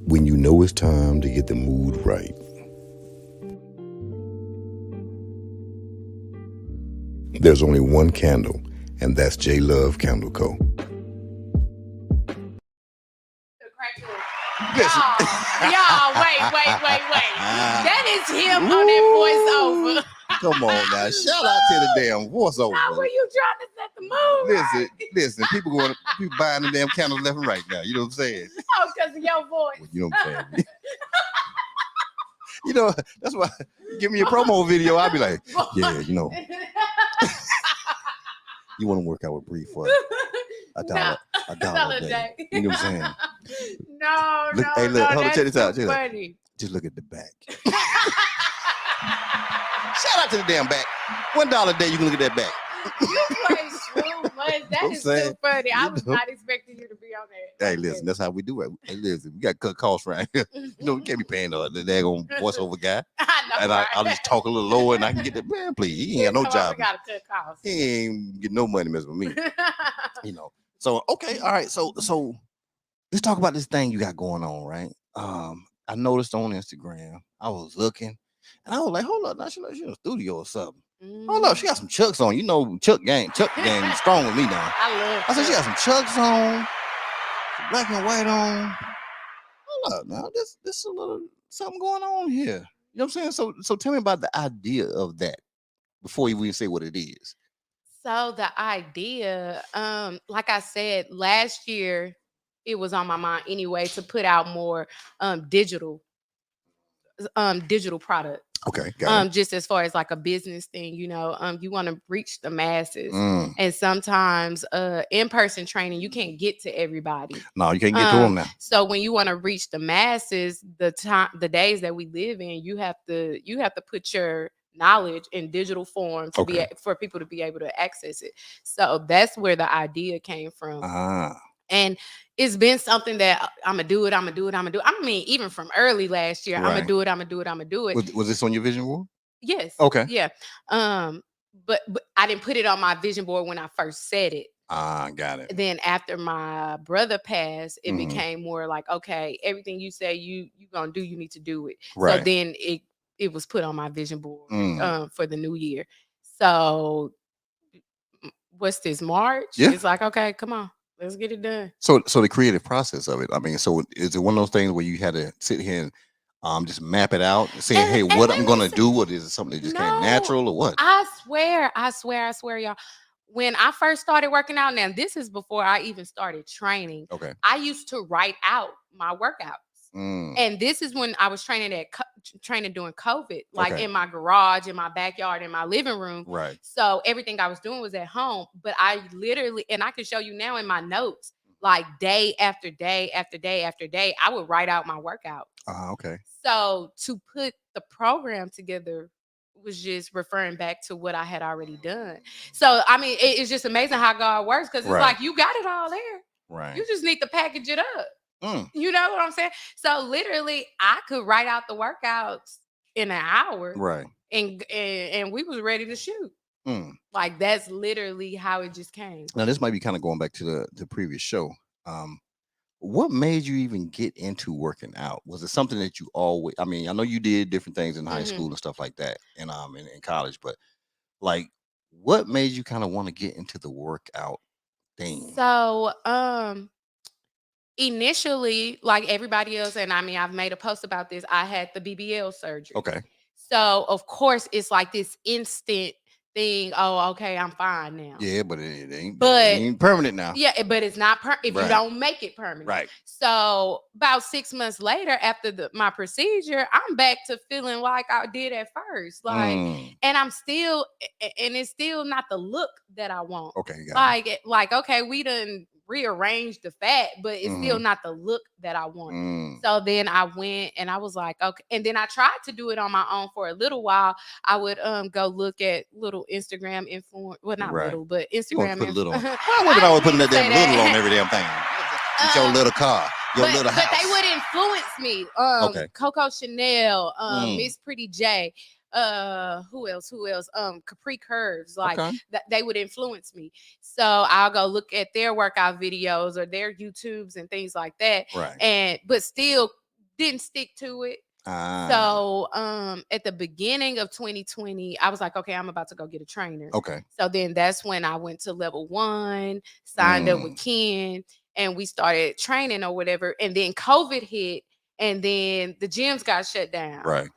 When you know it's time to get the mood right. There's only one candle, and that's J Love Candle Co. Y'all, wait. That is him on that voiceover. Come on now. Shout out to the damn voiceover. How were you trying to set the mood? Listen, people buying the damn candles left and right now. You know what I'm saying? Oh, because of your voice. You know what I'm saying? You know, that's why give me a promo video. I'll be like, yeah, you know, you want to work out with Bree for a dollar a day. You know what I'm saying? No. Hey, look, hold on, that's check this out. too funny. Just look at the back. Shout out to the damn back. $1 a day, you can look at that back. You play too much. That is too funny. I was not expecting you to be on that. Hey, listen, that's how we do it. Hey, listen, we got to cut costs right here. You know, we can't be paying the daggone voiceover guy. I know, And right? I'll just talk a little lower and I can get that. Man, please, he ain't got no job. We got to cut costs. He ain't getting no money messing with me. You know. So, okay, all right. So let's talk about this thing you got going on, right? I noticed on Instagram, I was looking, and I was like, hold up, now she in the studio or something. Hold up, she got some Chucks on. You know, Chuck gang strong with me now. I said she got some Chucks on, some black and white on. Hold up, now this a little something going on here. You know what I'm saying? So tell me about the idea of that before you even say what it is. So the idea, like I said, last year it was on my mind anyway to put out more digital product. Okay, got it. Just as far as like a business thing, you know, you want to reach the masses, and sometimes in-person training you can't get to everybody. No, you can't get to them now. So when you want to reach the masses, the days that we live in, you have to put your knowledge in digital form to for people to be able to access it. So that's where the idea came from. And it's been something that I'm gonna do it. I mean, even from early last year, Right. I'm gonna do it. Was this on your vision board? Yes. Okay. Yeah. But I didn't put it on my vision board when I first said it. Got it. Then after my brother passed, it became more like, okay, everything you say you gonna do, you need to do it. Right. So then it was put on my vision board for the new year. So what's this, March? Yeah. It's like, okay, come on, let's get it done. So the creative process of it. I mean, so is it one of those things where you had to sit here and just map it out and say, hey, And what let I'm me gonna say, do, or is it something that just came no, natural or what? I swear, y'all. When I first started working out, now this is before I even started training. Okay. I used to write out my workouts. Mm, And this is when I was training during COVID, like Okay. in my garage, in my backyard, in my living room. right. So everything I was doing was at home. But I literally, and I can show you now in my notes, like day after day after day after day, I would write out my workout. Okay. So to put the program together was just referring back to what I had already done. So I mean, it's just amazing how God works, because it's Right. like you got it all there. Right. You just need to package it up. Mm, You know what I'm saying? So literally, I could write out the workouts in an hour, right. and we was ready to shoot. Mm. Like that's literally how it just came. Now this might be kind of going back to the previous show. What made you even get into working out? Was it something that you always? I mean, I know you did different things in high Mhm. school and stuff like that, and in college, but like, what made you kind of want to get into the workout thing? So initially, like everybody else, and I mean, I've made a post about this, I had the BBL surgery. Okay. So of course, it's like this instant thing. Oh, okay, I'm fine now. Yeah, but it ain't. But it ain't permanent now. yeah, but it's not if you Right. don't make it permanent. Right. So about 6 months later, after my procedure, I'm back to feeling like I did at first. Like, Mm. and I'm still, and it's still not the look that I want. Okay. Got Like, okay, we done rearranged the fat, but it's still not the look that I want. Mm. So then I went and I was like, okay. And then I tried to do it on my own for a little while. I would go look at little Instagram influence. Well, not Right. little, but You want Instagram. to put a little on. I Why women always putting that didn't damn say little on that. every damn thing? With your little car, your little house. But they would influence me. Okay. Coco Chanel, Mm. Miss Pretty J, who else? Capri Curves. Like Okay. they would influence me. So I'll go look at their workout videos or their YouTubes and things like that. Right. But still didn't stick to it. So at the beginning of 2020, I was like, okay, I'm about to go get a trainer. Okay. So then that's when I went to level 1, signed up with Ken, and we started training or whatever. And then COVID hit, and then the gyms got shut down. Right.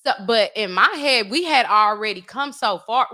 So, but in my head, we had already come so far.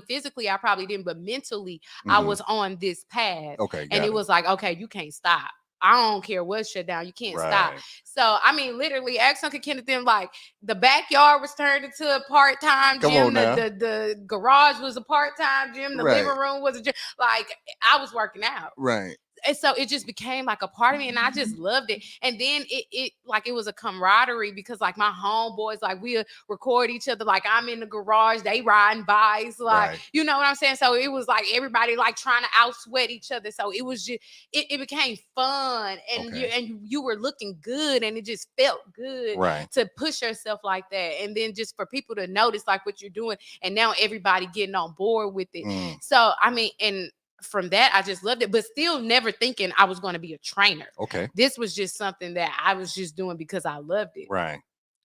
Physically, I probably didn't, but mentally, I was on this path. Okay. And it was like, okay, you can't stop. I don't care what shut down. You can't stop. So, literally, ask Uncle Kenneth, them like the backyard was turned into a part-time Come gym. on now. The garage was a part-time gym. The living room was a gym. Like, I was working out. Right. And so it just became like a part of me, and I just loved it. And then it was a camaraderie, because like my homeboys, like we'll record each other. Like I'm in the garage, they riding bikes, like you know what I'm saying. So it was like everybody like trying to out sweat each other. So it was just it became fun, and you were looking good, and it just felt good to push yourself like that. And then just for people to notice like what you're doing, and now everybody getting on board with it. So and from that, I just loved it, but still never thinking I was going to be a trainer. Okay. This was just something that I was just doing because I loved it. Right.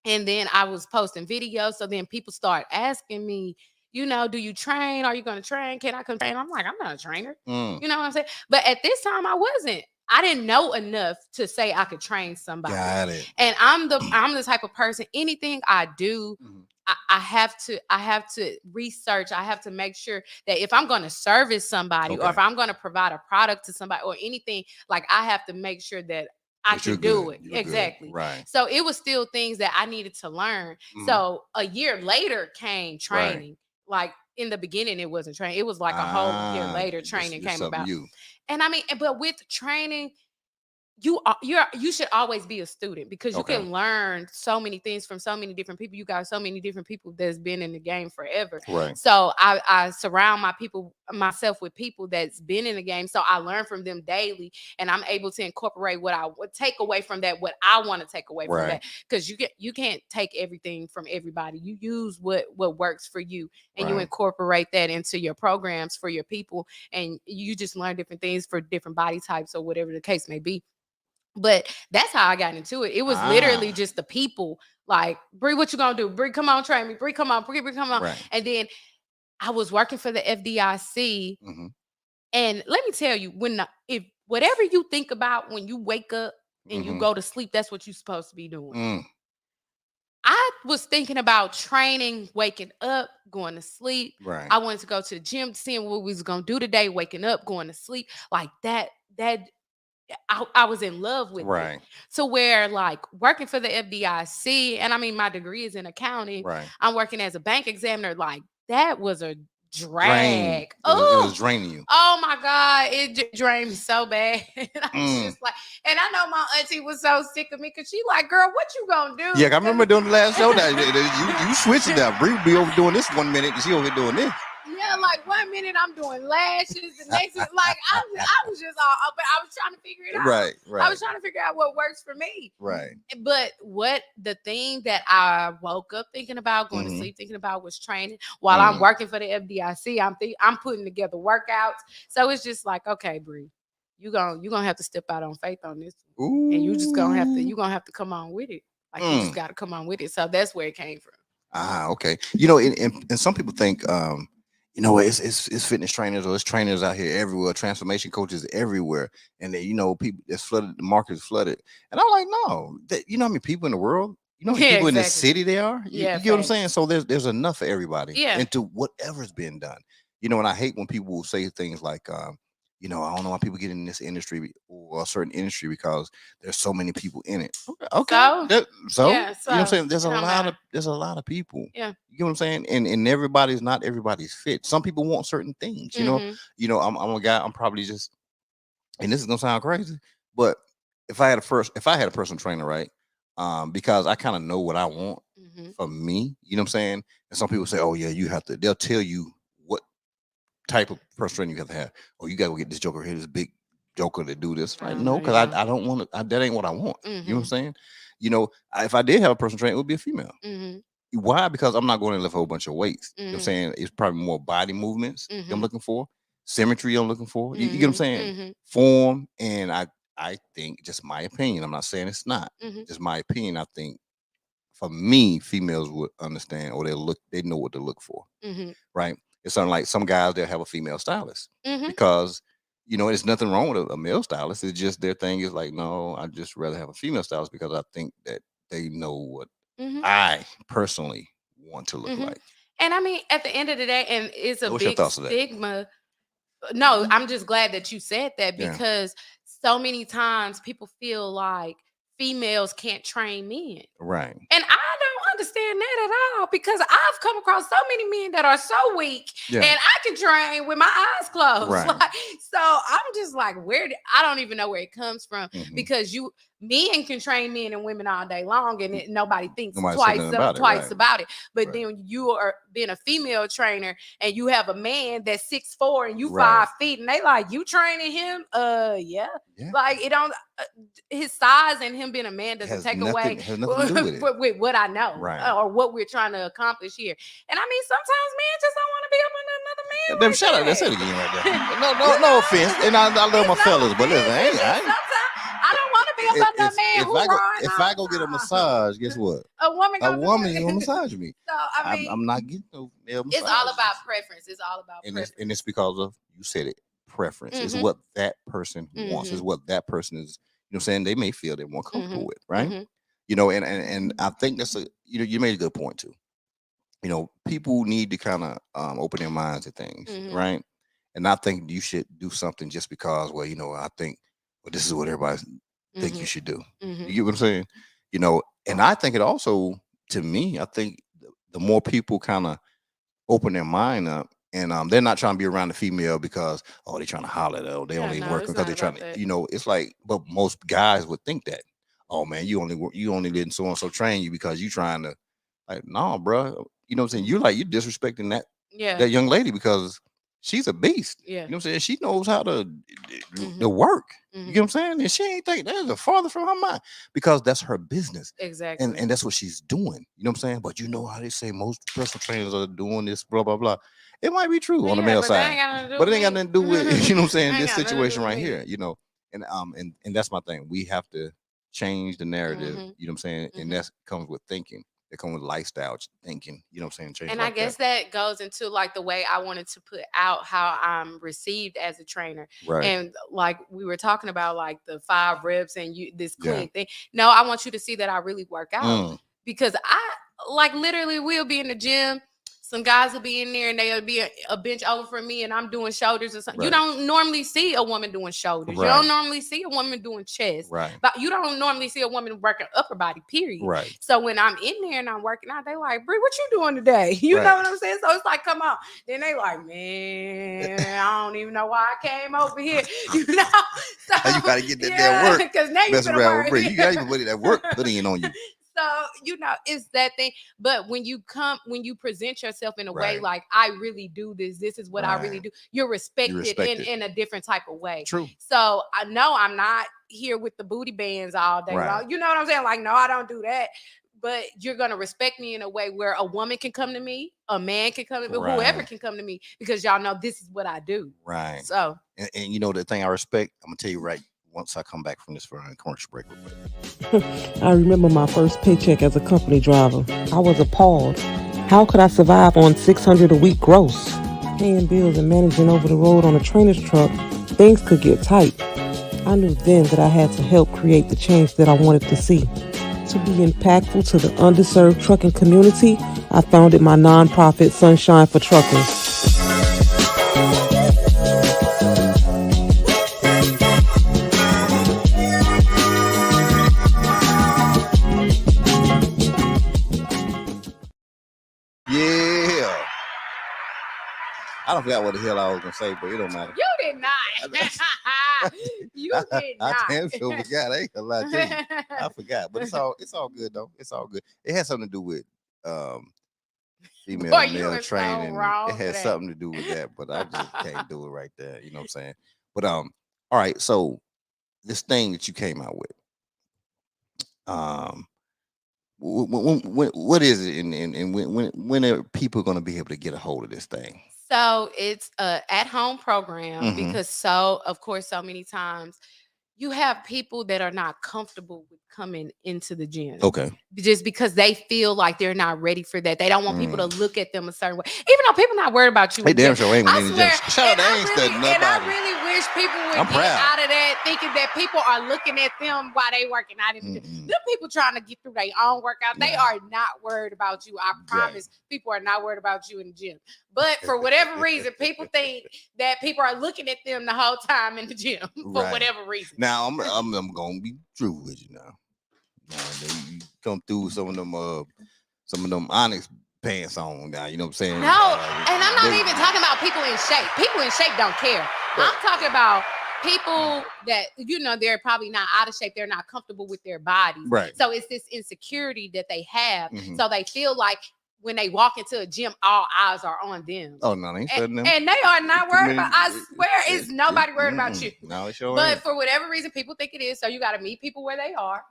And then I was posting videos. So then people start asking me, do you train? Are you going to train? Can I come train? I'm like, I'm not a trainer. You know what I'm saying? But at this time I wasn't. I didn't know enough to say I could train somebody. Got it. And I'm the type of person, anything I do, I have to research. I have to make sure that if I'm going to service somebody or if I'm going to provide a product to somebody or anything, like I have to make sure that I can do it. Exactly. Right. So it was still things that I needed to learn. So a year later came training. Like in the beginning, it wasn't training. It was like a whole year later training came about. And but with training, you should always be a student, because you can learn so many things from so many different people. You got so many different people that's been in the game forever. Right. So I surround myself with people that's been in the game. So I learn from them daily, and I'm able to incorporate what I would take away from that, what I want to take away from that. Because you can't take everything from everybody. You use what works for you, and you incorporate that into your programs for your people, and you just learn different things for different body types or whatever the case may be. But that's how I got into it. It was literally just the people like, Bree, what you gonna do? Bree, come on, train me. Bree, come on. Bree, come on. And then I was working for the FDIC, Mm-hmm. and let me tell you, if whatever you think about when you wake up and you Mm-hmm. go to sleep, that's what you're supposed to be doing. Mm. I was thinking about training, waking up, going to sleep. Right. I wanted to go to the gym, seeing what we was gonna do today, waking up, going to sleep. Like that I was in love with it. Right. So where like working for the FDIC, and I mean my degree is in accounting. Right. I'm working as a bank examiner. Like that was a Drain. drag. It was draining you. Oh my God, it drained me so bad. And I was just like, and I know my auntie was so sick of me because she like, girl, what you gonna do? Yeah, I remember doing the last show that you switched it up. Bree be over doing this 1 minute, and she over here doing this. Yeah, like 1 minute I'm doing lashes, the next like I was just all up, but I was trying to figure it out. Right. I was trying to figure out what works for me. Right. But what the thing that I woke up thinking about, going to sleep thinking about was training. While I'm working for the FDIC, I'm putting together workouts. So it's just like, okay, Bree, you're gonna have to step out on faith on this. Ooh. And you're gonna have to come on with it. Like you just gotta come on with it. So that's where it came from. Ah, okay. You know, and some people think you know, it's fitness trainers or it's trainers out here everywhere, transformation coaches everywhere, and they, you know, people it's flooded, the market is flooded, and I'm like, no, you know how many people in the world, you know how many people in the city they are, you get what I'm saying? So there's enough for everybody, into whatever's being done, you know. And I hate when people will say things like, you know, I don't know why people get in this industry or a certain industry because there's so many people in it. Okay. So you know what I'm saying? There's a lot of people. Yeah. You know what I'm saying? And everybody's not everybody's fit. Some people want certain things, you know. You know, I'm a guy, I'm probably just, and this is gonna sound crazy, but if I had a personal trainer, right? Because I kind of know what I want for me, you know what I'm saying? And some people say, oh yeah, they'll tell you what type of personal trainer you have to have. Oh, you gotta go get this joker here, this big joker to do this. Like, no, because I don't want to, that ain't what I want. You know what I'm saying? You know, if I did have a personal trainer, it would be a female. Why? Because I'm not going to lift a whole bunch of weights. You know what I'm saying? It's probably more body movements I'm looking for, symmetry I'm looking for. You get what I'm saying? Form. And I think, just my opinion, I'm not saying it's not, just my opinion, I think for me, females would understand, or they know what to look for. Right? It's something like some guys, they'll have a female stylist because, you know, there's nothing wrong with a male stylist. It's just their thing is like, no, I'd just rather have a female stylist because I think that they know what I personally want to look like. And I mean, at the end of the day, and it's a What's your big thoughts of that? stigma. No, I'm just glad that you said that because so many times people feel like females can't train men. Right. And I don't understand that at all because I've come across so many men that are so weak and I can train with my eyes closed. Right. Like, so I'm just like, I don't even know where it comes from because men can train men and women all day long and nobody thinks twice about it. But then you are being a female trainer and you have a man that's 6'4" and you 5 feet and they like, you training him? Yeah. Like it don't his size and him being a man doesn't take away has nothing to do with what I know or what we're trying to accomplish here. And I mean, sometimes men just don't want to be up under another man. Them shut up. That's it again right there. No offense. And I love my fellas, but listen, I don't want to be up under a man if I go get a massage, guess what? A woman gonna massage me. So I mean, I'm not getting no male massage. It's all about preference. It's all about preference. And it's because of, you said it, preference. It's what that person wants. It's what that person is, you know what I'm saying? They may feel they're more comfortable with, right? You know, and I think that's you made a good point too. You know, people need to kind of open their minds to things, right? And I think you should do something just because, well, you know, I think, well, this is what everybody think you should do. You get what I'm saying? You know, and I think it also, to me, I think the more people kind of open their mind up, and they're not trying to be around the female because, oh, they're trying to holler at her, they only work because they're trying to, you know, it's like, but most guys would think that, oh man, you only letting so and so train you because you trying to, like, no, bro, you know what I'm saying? You're disrespecting that young lady because she's a beast. You know what I'm saying? She knows how to work. You get what I'm saying? And she ain't think that's a farther from her mind because that's her business. Exactly. And that's what she's doing. You know what I'm saying? But you know how they say most personal trainers are doing this, blah, blah, blah. It might be true on the male side. But it ain't got nothing to do with, you know what I'm saying, this situation right here, you know. And that's my thing. We have to change the narrative, you know what I'm saying? And that comes with thinking. that come with lifestyle thinking. You know what I'm saying? Change And like I guess that goes into like the way I wanted to put out how I'm received as a trainer. Right. And like we were talking about like the 5 reps and you this Yeah. clean thing. No, I want you to see that I really work out Mm. because I like literally will be in the gym. Some guys will be in there and they'll be a bench over from me and I'm doing shoulders or something. Right. You don't normally see a woman doing shoulders. Right. You don't normally see a woman doing chest. Right. But you don't normally see a woman working upper body, period. Right. So when I'm in there and I'm working out, they like, Bree, what you doing today? You Right. know what I'm saying? So it's like, come on. Then they like, man, I don't even know why I came over here. You know? So, Now you gotta get that damn work. Because now you Mess gonna around work. with Bree. You gotta even put that work put in on you. So, you know, it's that thing. But when you present yourself in a way Right. like, I really do this is what I really Right. do, you're respected, respected. in a different type of way. True. So I know I'm not here with the booty bands all day Right. long. You know what I'm saying? Like, no, I don't do that. But you're going to respect me in a way where a woman can come to me, a man can come to me, whoever Right. can come to me because y'all know this is what I do. Right. So, And you know the thing I respect, I'm gonna tell you right once I come back from this for a commercial break real quick. I remember my first paycheck as a company driver. I was appalled. How could I survive on $600 a week gross? Paying bills and managing over the road on a trainer's truck, things could get tight. I knew then that I had to help create the change that I wanted to see. To be impactful to the underserved trucking community, I founded my nonprofit Sunshine for Truckers. Yeah. I don't forgot what the hell I was gonna say, but it don't matter. you did not. You did not. I damn sure forgot. I ain't gonna lie to you. I forgot, but it's all good though. It's all good. It has something to do with female Boy, and you male are so training. wrong It for has that. something to do with that, but I just can't do it right there. You know what I'm saying? But all right. So this thing that you came out with, what is it, and when are people going to be able to get a hold of this thing? So it's a at-home program Mhm. because of course, so many times you have people that are not comfortable with coming into the gym. Okay. Just because they feel like they're not ready for that. They don't want people to look at them a certain way. Even though people not worried about you. Hey, in the damn gym. sure ain't I in the swear, gym. Shout out and to I ain't really, studying and I nobody. really wish people would I'm get proud. out of that thinking that people are looking at them while they working out in the gym. Them people trying to get through their own workout. They are not worried about you. I promise people are not worried about you in the gym. But for whatever reason, people think that people are looking at them the whole time in the gym for whatever reason. Now I'm gonna be true with you now. You come through some of them Onyx pants on now. You know what I'm saying? No, and I'm not even talking about people in shape. People in shape don't care. I'm talking about people that, you know, they're probably not out of shape. They're not comfortable with their bodies. Right. So it's this insecurity that they have. Mhm. So they feel like when they walk into a gym, all eyes are on them. Oh no, they ain't studying them. And they are not worried about. I swear, it's nobody worried about you. No, it sure But ain't. for whatever reason, people think it is. So you got to meet people where they are.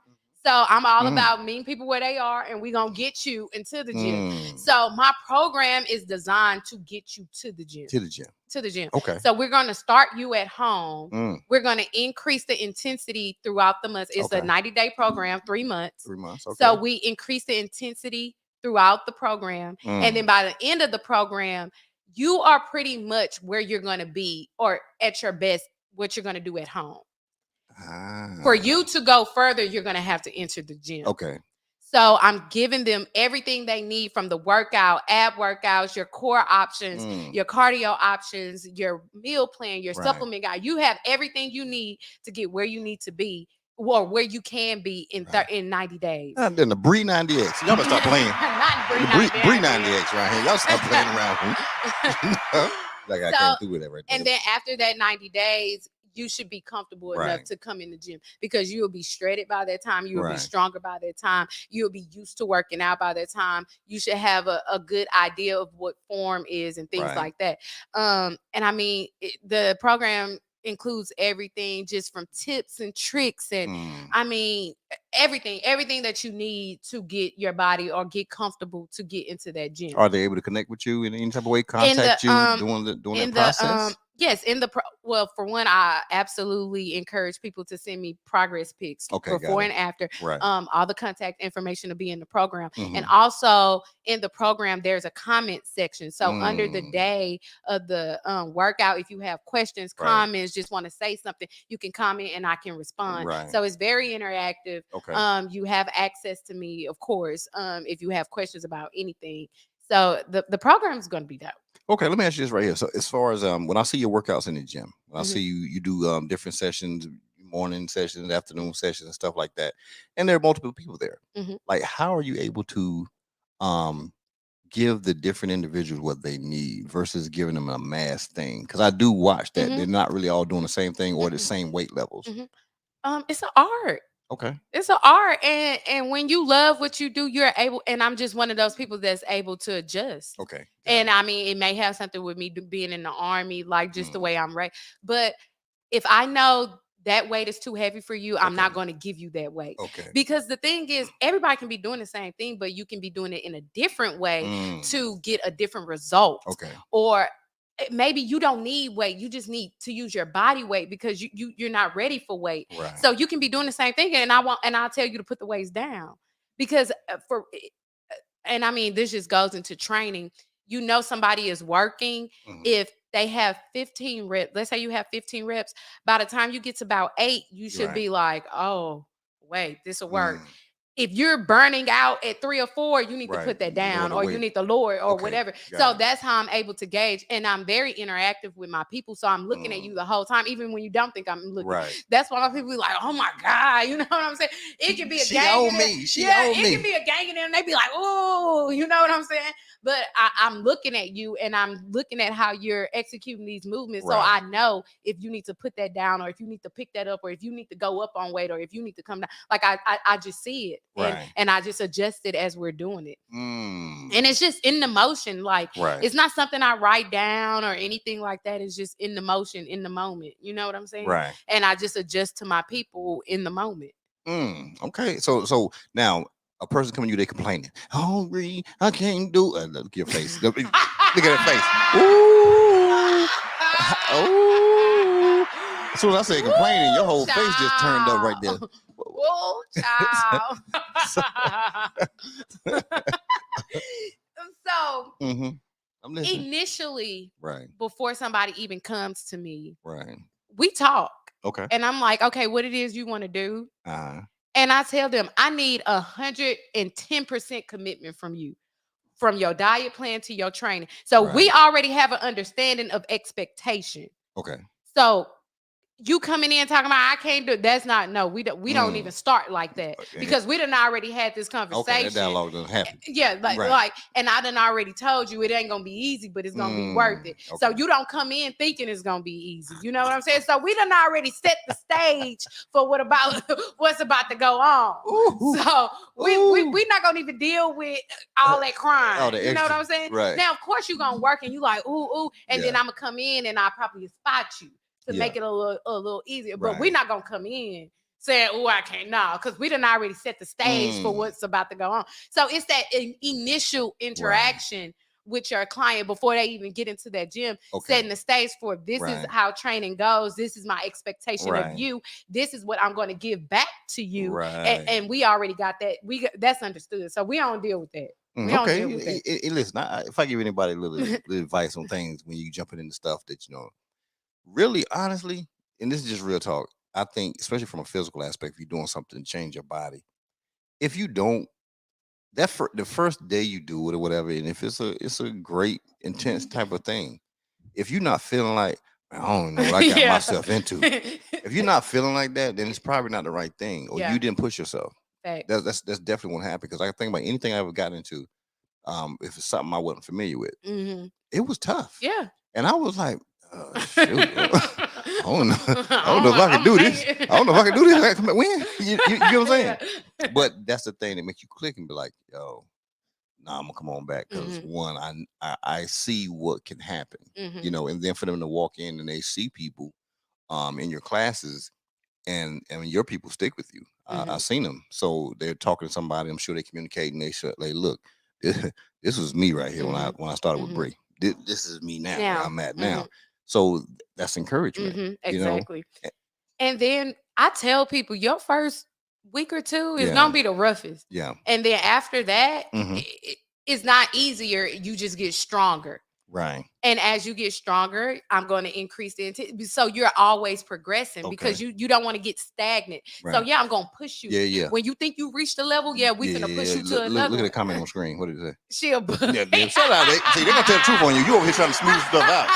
So I'm all about meeting people where they are, and we're going to get you into the gym. So my program is designed to get you to the gym. To the gym. Okay. So we're going to start you at home. We're going to increase the intensity throughout the months. It's a 90-day program, 3 months. 3 months. Okay. So we increase the intensity throughout the program. And then by the end of the program, you are pretty much where you're going to be, or at your best, what you're going to do at home. For you to go further, you're going to have to enter the gym. Okay. So I'm giving them everything they need from the workout, ab workouts, your core options, your cardio options, your meal plan, your supplement guide. You have everything you need to get where you need to be, or where you can be in 90 days. Then the Bree 90X. Y'all better stop playing. Bree 90X right here. Y'all stop playing around. Like I can't do with that right there. And then after that 90 days, you should be comfortable enough to come in the gym, because you will be shredded by that time. You will be stronger by that time. You'll be used to working out by that time. You should have a good idea of what form is and things like that. And I mean, the program includes everything, just from tips and tricks, and I mean, everything that you need to get your body or get comfortable to get into that gym. Are they able to connect with you in any type of way? Contact you during that process? Yes, well, for one, I absolutely encourage people to send me progress pics Okay, got before it. and after. Right. All the contact information to be in the program, and Mhm. also in the program, there's a comment section. So under the Mm. day of the workout, if you have questions, Right. comments, just want to say something, you can comment and I can respond. Right. So it's very interactive. Okay. You have access to me, of course, if you have questions about anything. So the program is going to be dope. Okay, let me ask you this right here. So as far as when I see your workouts in the gym, when I Mhm. see you do different sessions, morning sessions, afternoon sessions, and stuff like that, and there are multiple people there. Mhm. Like, how are you able to um give the different individuals what they need versus giving them a mass thing? Because I do watch that Mhm. they're not really all doing the same thing or the Mm-mm. same weight levels. Mhm. It's an art. Okay. It's an art, and when you love what you do, you're able. And I'm just one of those people that's able to adjust. Okay. got And it. I mean, it may have something with me being in the army, like just the Mm, way I'm raised. But if I know that weight is too heavy for you, I'm okay. not going to give you that weight. Okay. Because the thing is, everybody can be doing the same thing, but you can be doing it in a different way Mm, to get a different result. okay. Or maybe you don't need weight, you just need to use your body weight because you're not ready for weight. Right. So you can be doing the same thing, and I'll tell you to put the weights down. Because and I mean, this just goes into training. You know, somebody is working Mhm. if they have 15 reps. Let's say you have 15 reps. By the time you get to about 8, you should Right. be like, oh, wait, this will work. Mm, If you're burning out at 3 or 4, you need to right. put that Lower down, the or you weight. need to lower it, or Okay. whatever. Got So it. that's how I'm able to gauge. And I'm very interactive with my people. So I'm looking at you Mm, the whole time, even when you don't think I'm looking. right. That's why my people be like, oh my God, you know what I'm saying? It can be a She gang owe in there. me. She Yeah, owe it me. can be a gang in there, and they be like, oh, you know what I'm saying? But I'm looking at you, and I'm looking at how you're executing these movements. So Right. I know if you need to put that down, or if you need to pick that up, or if you need to go up on weight, or if you need to come down. Like I just see it. Right. And I just adjust it as we're doing it. Mm, And it's just in the motion. Like right. it's not something I write down or anything like that. It's just in the motion, in the moment. You know what I'm saying? Right. And I just adjust to my people in the moment. Okay. So now a person coming to you, they complaining. Hungry, I can't do it. Look at your face. Look at that face. Ooh. Ooh. As soon as I say complaining, your whole face just turned up right there. Whoa, child. So I'm listening. initially, Right. before somebody even comes to me, Right. we talk. Okay. And I'm like, okay, what it is you want to do? Uh-huh. And I tell them, I need 110% commitment from you, from your diet plan to your training. So we Right. already have an understanding of expectation. Okay. So you coming in talking about I can't do it. That's not no. We don't even start like that Okay. because we done already had this conversation. Okay, that dialogue doesn't happen. Yeah, Right. like, and I done already told you it ain't gonna be easy, but it's gonna be worth it. So Okay. you don't come in thinking it's gonna be easy. You know what I'm saying? So we done already set the stage for what's about to go on. Ooh. So we not gonna even deal with all that crying. All the You know what extra. I'm saying? Right. Now, of course, you're gonna work and you like ooh, and then Yeah. I'm gonna come in and I probably spot you to Yeah. make it a little easier. But Right. we're not gonna come in saying, oh, I can't now, because we done already set the stage for what's about to go on. So it's that initial interaction with your client before they even get into that gym, setting the stage for this is how training goes. This is my expectation of you. This is what I'm going to give back to you. Right. And we already got that. That's understood. So we don't deal with that. We don't deal with that. Listen, if I give anybody a little advice on things when you jumping into stuff that really honestly, and this is just real talk, I think especially from a physical aspect, if you're doing something to change your body, if you don't the first day you do it or whatever, and if it's a great intense type of thing, if you're not feeling like I don't know what I got myself into, if you're not feeling like that, then it's probably not the right thing, or you didn't push yourself. That's definitely what happened, because I think about anything I ever got into, if it's something I wasn't familiar with, it was tough. Yeah. And I was like, shoot, I don't know if I can do this. I don't know if I can do this. When? You know what I'm saying? Yeah. But that's the thing that makes you click and be like, yo, nah, I'm gonna come on back, because one, I see what can happen, and then for them to walk in and they see people in your classes, and your people stick with you. I've seen them. So they're talking to somebody, I'm sure they communicate, and they say, look, this was me right here when I started with Bree. This is me now, where I'm at now. So that's encouragement. You know, exactly. And then I tell people your first week or two is Yeah. gonna be the roughest. yeah, And then after that, Mhm. it's not easier. You just get stronger. right. And as you get stronger, I'm going to increase the intensity. So you're always progressing because Okay. you don't want to get stagnant. So Right. yeah, I'm going to push you. Yeah, yeah. When you think you reached the level, yeah, we finna push you to Look, another look at the one. comment on screen. What did it say? She a bully. Yeah, yeah. Shout out. See, they're gonna tell the truth on you. You over here trying to smooth stuff out.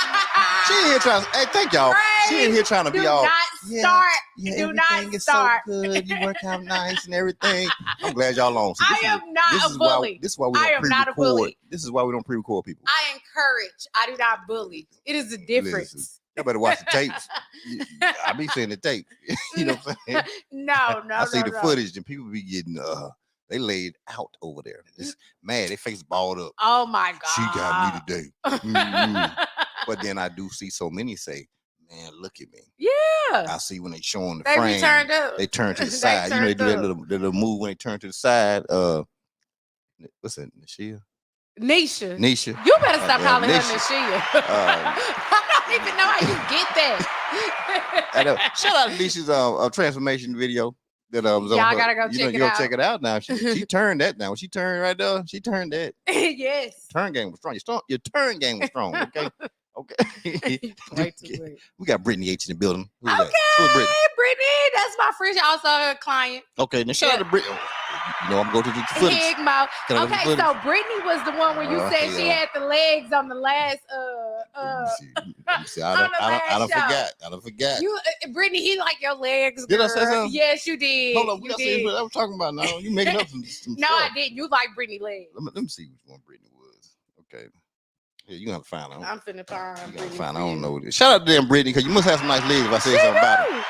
She in here trying to. Hey, thank y'all. She in here trying to Do be all. not Yeah, start. Yeah, Do not everything is start. so good. You work out nice and everything. I'm glad y'all on. So I am not a bully. This is why we I don't am not a pre-record. bully. This is why we don't pre-record people. I encourage. I do not bully. It is a difference. Listen, y'all better watch the tapes. I be seeing the tape. You know what I'm saying? No. I see the footage and people be getting they laid out over there. Just mad. They face balled up. Oh my God. She got me today. Mhm. But then I do see so many say, man, look at me. Yeah. I see when they showing the They be frame. turned up. They turn to the They side. You know, they do that turned little move when they turn to the side. What's that? Nisha? Nisha. You better stop calling her Nisha. I don't even know how you get that. I know. Shout out to Nisha's transformation video. That was Y'all on her. gotta go check it out. Check it out now. She turned that now. When she turned right there, she turned that. Yes. Turn game was strong. Your turn game was strong. Okay. Okay. Way too late. We got Brittany H in the building. Who's Okay. that? Who's Brittany? Brittany, that's my friend. Also a client. Okay, now shout out to Brittany. You know I'm going to the footage. Higmo. Can I go to the Okay, footage? so Brittany was the one where you said she had the legs on the last Let me see. I don't forget. You Brittany, he like your legs. Did girl. I say something? Yes, you did. Hold on, you did. what I was talking about now. You making up some No, stuff. I didn't. You like Brittany legs. Let me see which one Brittany was. Okay. Yeah, you gonna have to find out. I'm finna find. You gotta find. I don't know this. Shout out to them, Brittany, because you must have some nice legs if I say something about it.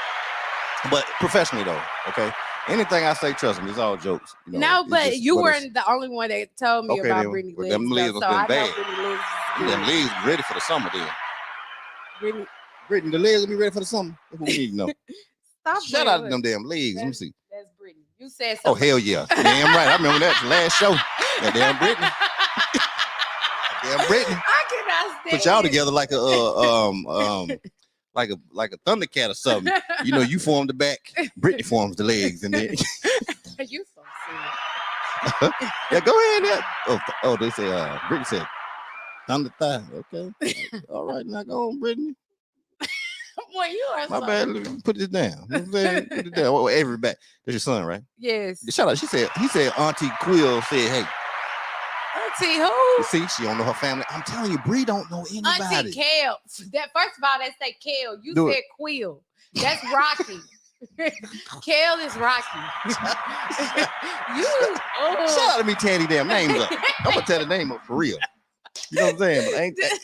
But professionally though, okay. Anything I say, trust me, it's all jokes. You know, no, but just, you weren't the only one that told me about then, Brittany well, legs. them legs so was I been know bad. Brittany legs. Them legs ready for the summer then. Brittany, the legs will be ready for the summer. That's what we need to know. Stop. Shout out to them damn legs. Let me see. That's Brittany. You said Oh something. hell yeah. Damn right. I remember that last show. That damn Brittany. Damn Brittany. I cannot stand Put y'all it. together like a Thundercat or something. You know, you form the back, Brittany forms the legs, and then You so silly. yeah, go ahead. Yeah. Oh, they say Brittany said Thunder thigh. Okay. All right, now go on, Brittany. Boy, you are My so bad. Let me put this down. You know what I'm saying? Put it down. Oh, everybody. That's your son, right? Yes. Shout out. He said Auntie Quill said, hey. Auntie who? You see, she don't know her family. I'm telling you, Bree don't know anybody. Auntie Kale. That first of all, that say Kale. You Do said Quill. That's Rocky. Kale is Rocky. Shout out to me, Tanny damn names up. I'm gonna tell the name up for real. You know what I'm saying? But ain't that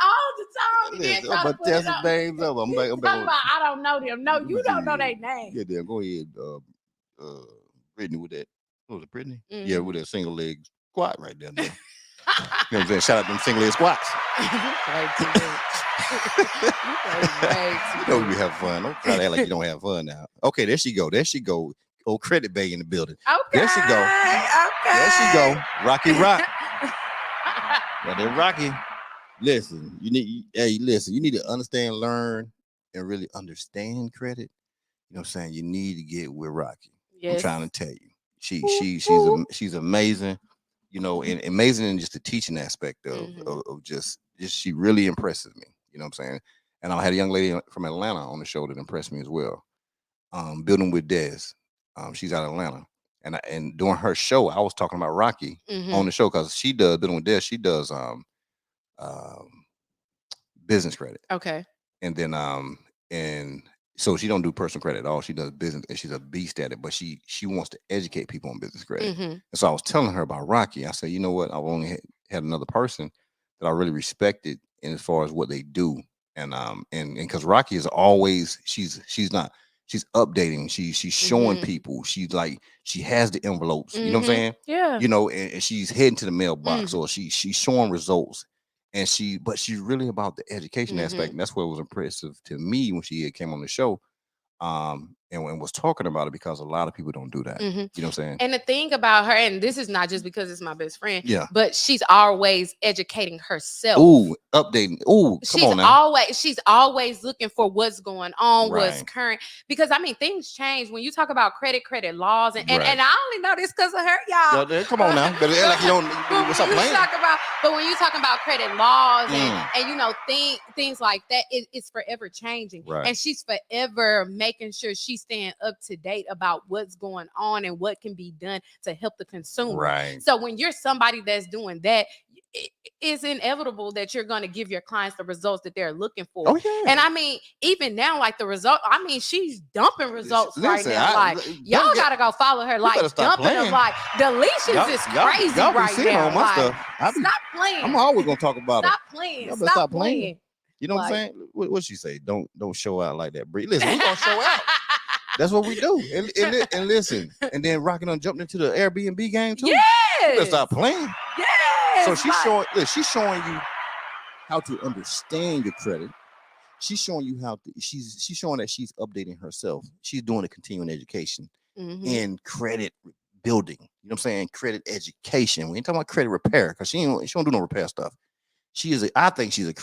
all the time? I'm gonna tell some names up. I'm Talking about I don't know them. No, you don't know their name. Yeah, damn. Go ahead, Brittany with that. What was it, Brittany? Mm-hmm. Yeah, with that single leg squat right there. You know what I'm saying? Shout out them single leg squats. You know we have fun. Don't try to act like you don't have fun now. Okay, there she go. Oh, Credit Bay in the building. Okay. There she go. Okay. There she go. Rocky Rock. Yeah, then Rocky. Listen, you need to understand, learn, and really understand credit. You know what I'm saying? You need to get with Rocky. Yes. I'm trying to tell you. She's amazing, you know, and amazing in just the teaching aspect of just she really impresses me. You know what I'm saying? And I had a young lady from Atlanta on the show that impressed me as well. Building with Des. She's out of Atlanta. And during her show, I was talking about Rocky on the show because she does Building with Des, she does business credit. Okay. And then and so she don't do personal credit at all. She does business and she's a beast at it, but she wants to educate people on business credit. And so I was telling her about Rocky. I said, you know what? I've only had another person that I really respected in as far as what they do. And because Rocky is always she's updating, she's showing people, she's like she has the envelopes, you know what I'm saying? Yeah. You know, and she's heading to the mailbox or she's showing results. And but she's really about the education aspect. And that's what was impressive to me when she came on the show. and was talking about it because a lot of people don't do that. Mhm. You know what I'm saying? And the thing about her, and this is not just because it's my best friend, Yeah. but she's always educating herself. Ooh, updating. Ooh, come on now. She's always looking for what's going on, what's Right. current. Because I mean, things change when you talk about credit laws, and Right. I only know this because of her, y'all. Come on now. But like you don't. What's up, man? But when you talk about credit laws Mm. and you know things like that, it's forever changing, Right. and she's forever making sure she's staying up to date about what's going on and what can be done to help the consumer. Right. So when you're somebody that's doing that, it's inevitable that you're going to give your clients the results that they're looking for. Oh yeah. And I mean, even now, like the result, I mean, she's dumping results right Listen, now. Like y'all gotta go follow her. Like better stop dumping them. playing. Like deletions is crazy y'all be right seeing now. on my Like, stuff. stop playing. I'm always gonna talk about Stop it. playing. Y'all better Stop playing. You know what I'm Like- saying? What she say? Don't show out like that, Bree. Listen, we gonna show out. That's what we do. And listen, and then Rockin' on jumped into the Airbnb game too. You better Yes. stop playing. Yes. So she's like- she's showing you how to understand your credit. She's showing you she's showing that she's updating herself. She's doing a continuing education Mhm. in credit building. You know what I'm saying? Credit education. We ain't talking about credit repair because she don't do no repair stuff. I think she's a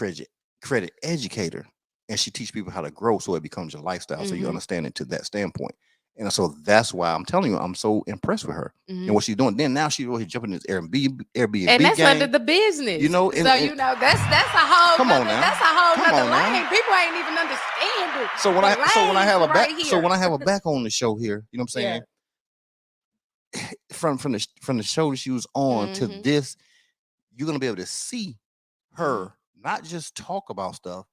credit educator, and she teaches people how to grow so it becomes your lifestyle. So you Mhm. understand it to that standpoint. And so that's why I'm telling you, I'm so impressed with her Mhm. and what she's doing. Then now she's really jumping in this Airbnb And that's game. under the business. You know, so you know that's a whole. Come on now. That's a whole Come nother on now. lane. People ain't even understand it. So when I have a back, here. so when I have a back on the show here, you know what I'm saying? From the show that she was on to Mhm. this, you're gonna be able to see her not just talk about stuff,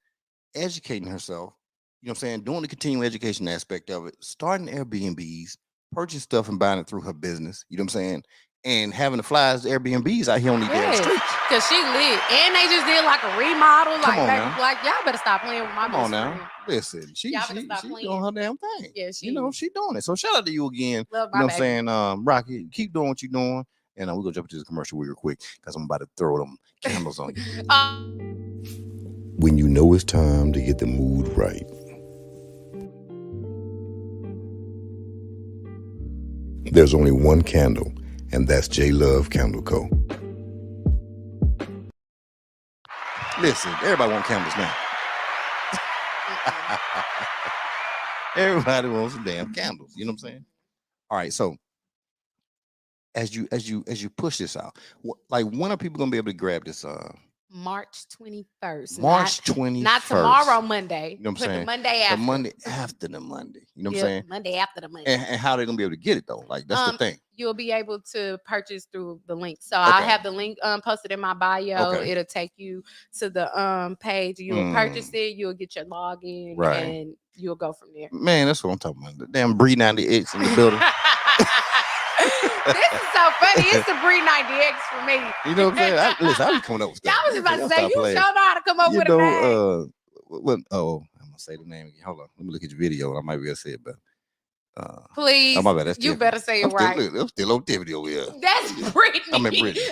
educating herself. You know what I'm saying? Doing the continuing education aspect of it, starting Airbnbs, purchasing stuff and buying it through her business. You know what I'm saying? And having the flies Airbnbs out here on these damn streets. Cause she lit, and they just did like a remodel. Come Like, on baby, now. like y'all better stop playing with my Come on best now. friend. Listen, she Y'all better stop playing. doing her damn thing. Yeah, she You know, is. she doing it. So shout out to you again. Love You my know what I'm baby. saying? Rocky, keep doing what you're doing. And we're gonna jump into this commercial real quick because I'm about to throw them candles on you. When you know it's time to get the mood right. There's only one candle, and that's J Love Candle Co. Listen, everybody want candles now. Everybody wants some damn candles. You know what I'm saying? All right, so as you push this out, like when are people gonna be able to grab this? March 21st. March 21st. Not tomorrow, Monday. You know what I'm But saying? the Monday The after. Monday after the Monday. You know what I'm Yep, saying? Monday after the Monday. And how they gonna be able to get it though? Like that's the thing. You'll be able to purchase through the link. So I'll have the link posted in my bio. Okay. It'll take you to the page. You'll purchase it. You'll get your login, Right. and you'll go from there. Man, that's what I'm talking about. The damn Bree 90X in the building. This is so funny. It's the Bree 90X for me. You know what I'm saying? Listen, I be coming up with stuff. Y'all was about to Y'all say stop you playing. sure know how to come up with a name. I'm gonna say the name again. Hold on, let me look at your video. I might be able to say it better. Please, my bad. That's you Tiffany. better say it right. I'm still on Tiffany over here. That's Brittany. I'm in Brittany.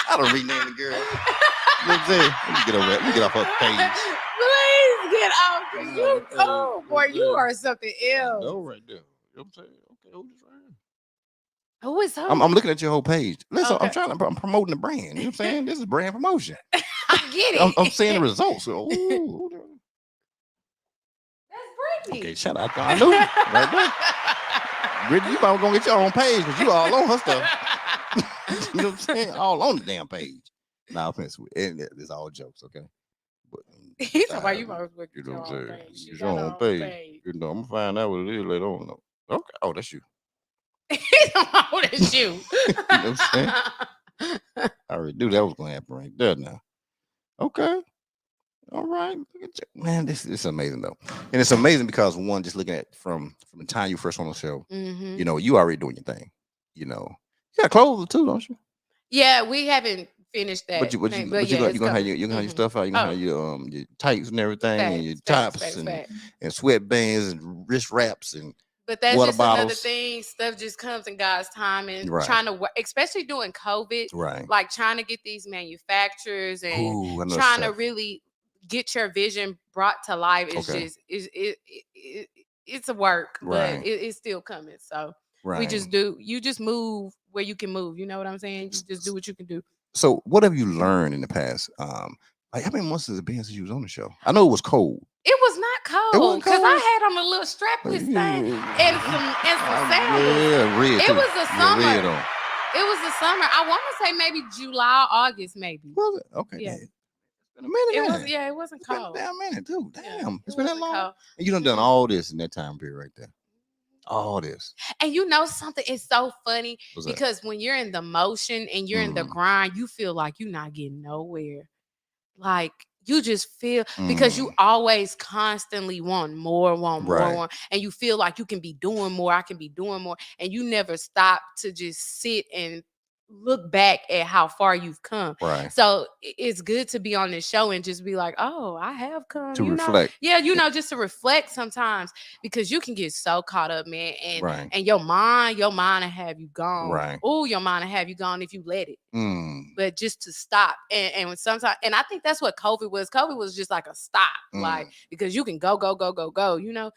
I don't rename the girl. You know what I'm saying? Let me get over that. Let me get off her page. Please get off. Yeah, You, yeah, oh boy, you yeah. are something else. No, right there. You know what I'm saying? Okay, hold this right here. Who is who? I'm looking at your whole page. Listen, Okay. I'm promoting the brand. You know what I'm saying? This is brand promotion. I get it. I'm seeing the results. So, ooh, That's Brittany. okay, shout out. I knew it right there. Brittany, you probably gonna get your own page because you all on her stuff. You know what I'm saying? All on the damn page. Nah, offense. It's all jokes, okay? But He's talking about you might as well you get know your what own I'm saying? page. Get your own page. You know, I'm gonna find out what it is later on. Though. Okay. Oh, that's you. He's talking about what is you. You know what I'm saying? I already knew that was gonna happen right there now. Okay. All right. Look at you. Man, this is amazing though. And it's amazing because one, just looking at from the time you first on the show, Mhm. you know, you already doing your thing. You know, you got clothes too, don't you? Yeah, we haven't finished that. But you're gonna have your stuff out. You're gonna have your tights and everything, and your tops and sweatbands and wrist wraps and But that's water just another bottles. thing. Stuff just comes in God's time, and Right. trying to work, especially during COVID, right. like trying to get these manufacturers and Ooh, I know trying to stuff. really get your vision brought to life is Okay. just it's a work, but Right. it's still coming. So we Right. just do. You just move where you can move. You know what I'm saying? You just do what you can do. So, what have you learned in the past? Like, how many months has it been since you was on the show? I know it was cold. It was not It cold wasn't because cold. I had on a little strapless thing and some sandals. Yeah, red It too. was the Yeah, red summer. on. It was the summer. I want to say maybe July, August, maybe. Was it? Okay. Yeah. Yeah. It's been a minute. It ain't was. Yeah, it wasn't It's been a cold. damn minute too. Yeah, Damn. it It's been that wasn't long. cold. And you done Mhm. all this in that time period right there. All this. And you know something? It's so funny What's that? because when you're in the motion and you're in the Mm. grind, you feel like you're not getting nowhere. Like you just feel because you Mm. always constantly want more, want more, Right. want, and you feel like you can be doing more. I can be doing more, and you never stop to just sit and look back at how far you've come. Right. So it's good to be on this show and just be like, oh, I have come. To You know, reflect. yeah, you know, just to reflect sometimes because you can get so caught up, man, Right. and your mind will have you gone. Right. Oh, your mind will have you gone if you let it. Mm. But just to stop and when sometimes and I think that's what COVID was just like a stop, like because you can go, you know.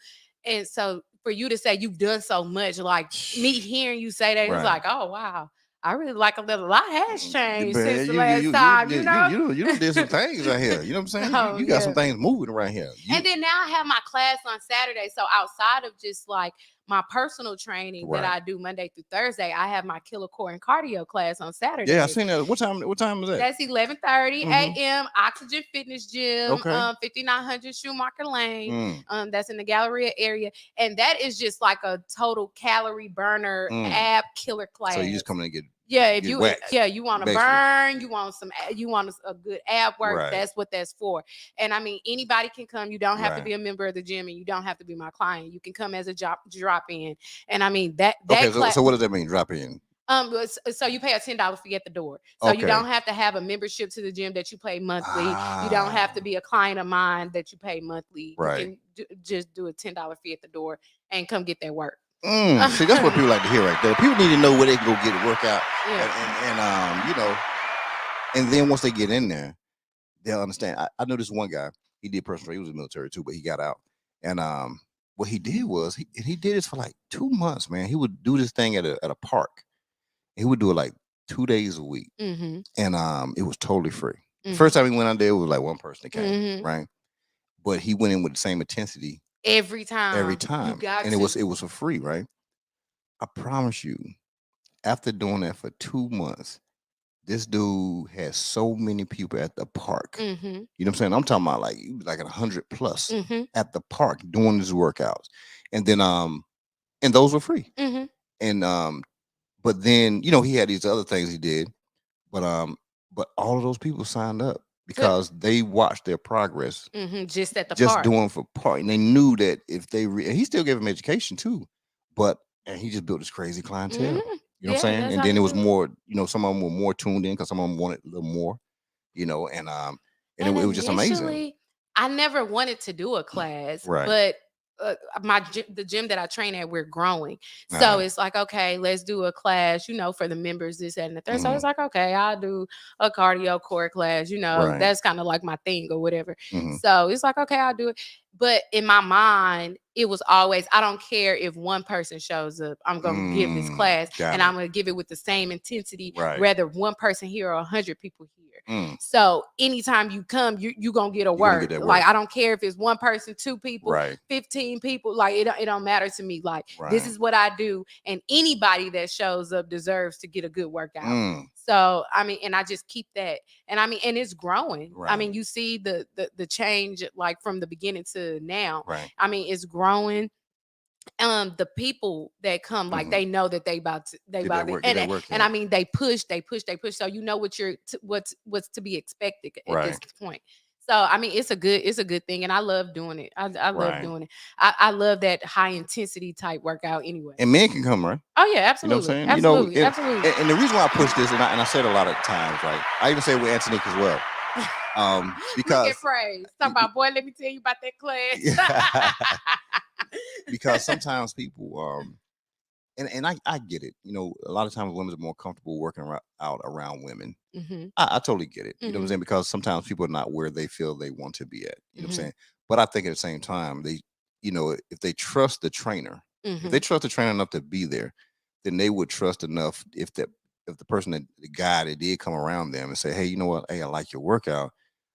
And so for you to say you've done so much, like me hearing you say that, it's Right. like, oh wow, I really like a lot has changed Man, since the last time, you know. You done did some things out here. You know what I'm saying? Oh, You got yeah. some things moving around here. And then now I have my class on Saturday. So outside of just like my personal training that Right. I do Monday through Thursday, I have my killer core and cardio class on Saturday. Yeah, I seen that. What time was that? That's 11:30 Mhm. a.m. Oxygen Fitness Gym, Okay. 5900 Schumacher Lane. Mm. That's in the Galleria area, and that is just like a total calorie burner Mm. ab killer class. So you just come in and get Yeah, if get you whacked, you want to basically. burn, you want a good ab work, Right. that's what that's for. And I mean, anybody can come. You don't have to Right. be a member of the gym, and you don't have to be my client. You can come as a drop in. And I mean that Okay, class. so what does that mean? Drop in. So you pay a $10 fee at the door. So you Okay. don't have to have a membership to the gym that you pay monthly. You don't have to be a client of mine that you pay monthly. Right. You can just do a $10 fee at the door and come get that work. See, that's what people like to hear right there. People need to know where they can go get a workout, Yeah. and you know, and then once they get in there, they'll understand. I know this one guy. He did personal. He was in the military too, but he got out. And what he did was he did this for like 2 months, man. He would do this thing at a park. He would do it like 2 days a week, Mm-hmm. and it was totally free. The Mhm. first time he went out there, it was like one person that came, Mhm. right? But he went in with the same intensity Every time. every You time, got and to. it was for free, right? I promise you, after doing that for 2 months, this dude has so many people at the park. Mm-hmm. You know what I'm saying? I'm talking about like 100 plus Mm-hmm. at the park doing his workouts, and then and those were free. Mm-hmm. And but then he had these other things he did, but all of those people signed up because they watched their progress Mm-hmm. Just at the just park. doing for park, and they knew that if they and he still gave him education too, and he just built this crazy clientele. Mhm. You know what I'm saying? that's And how then you it was do it. more, some of them were more tuned in because some of them wanted a little more, and it was just amazing. Initially, I never wanted to do a class, Right. but the gym that I train at, we're growing. So Uh-huh. it's like, okay, let's do a class, for the members, this, that, and the third. So Mhm. it's like, okay, I'll do a cardio core class, Right. that's kind of like my thing or whatever. Mhm. So it's like, okay, I'll do it. But in my mind, it was always, I don't care if one person shows up, I'm going to give this class got and it. I'm going to give it with the same intensity, Right. whether one person here or 100 people here. Mm. So anytime you come, you gonna get a gonna work. get that Like work. I don't care if it's one person, 2 people, Right. 15 people. Like it don't matter to me. Like this Right. is what I do, and anybody that shows up deserves to get a good workout. Mm. So I mean, and I just keep that, and I mean, and it's growing. I Right. mean, you see the change like from the beginning to now. Right. I mean, it's growing. The people that come, like Mhm. they know that they about to Get that work, get that work and in. I mean they push. So you know what what's to be expected at Right. this point. So I mean it's a good thing, and I love doing it. I love Right. doing it. I love that high intensity type workout anyway. And men can come, right? Oh yeah, You know absolutely, what I'm saying? absolutely, and, absolutely. and the reason why I push this, and I said a lot of times, right? I even say it with Antonique as well. Look Because at praise. Talking about, boy, let me tell you about that class. because sometimes people and I get it. A lot of times women are more comfortable working out around women. Mhm. I totally get it. You know what I'm Mhm. saying? Because sometimes people are not where they feel they want to be at. You know what I'm Mhm. saying? But I think at the same time, if they trust the trainer, if Mhm. they trust the trainer enough to be there, then they would trust enough if the person the guy that did come around them and say, hey, you know what, hey, I like your workout.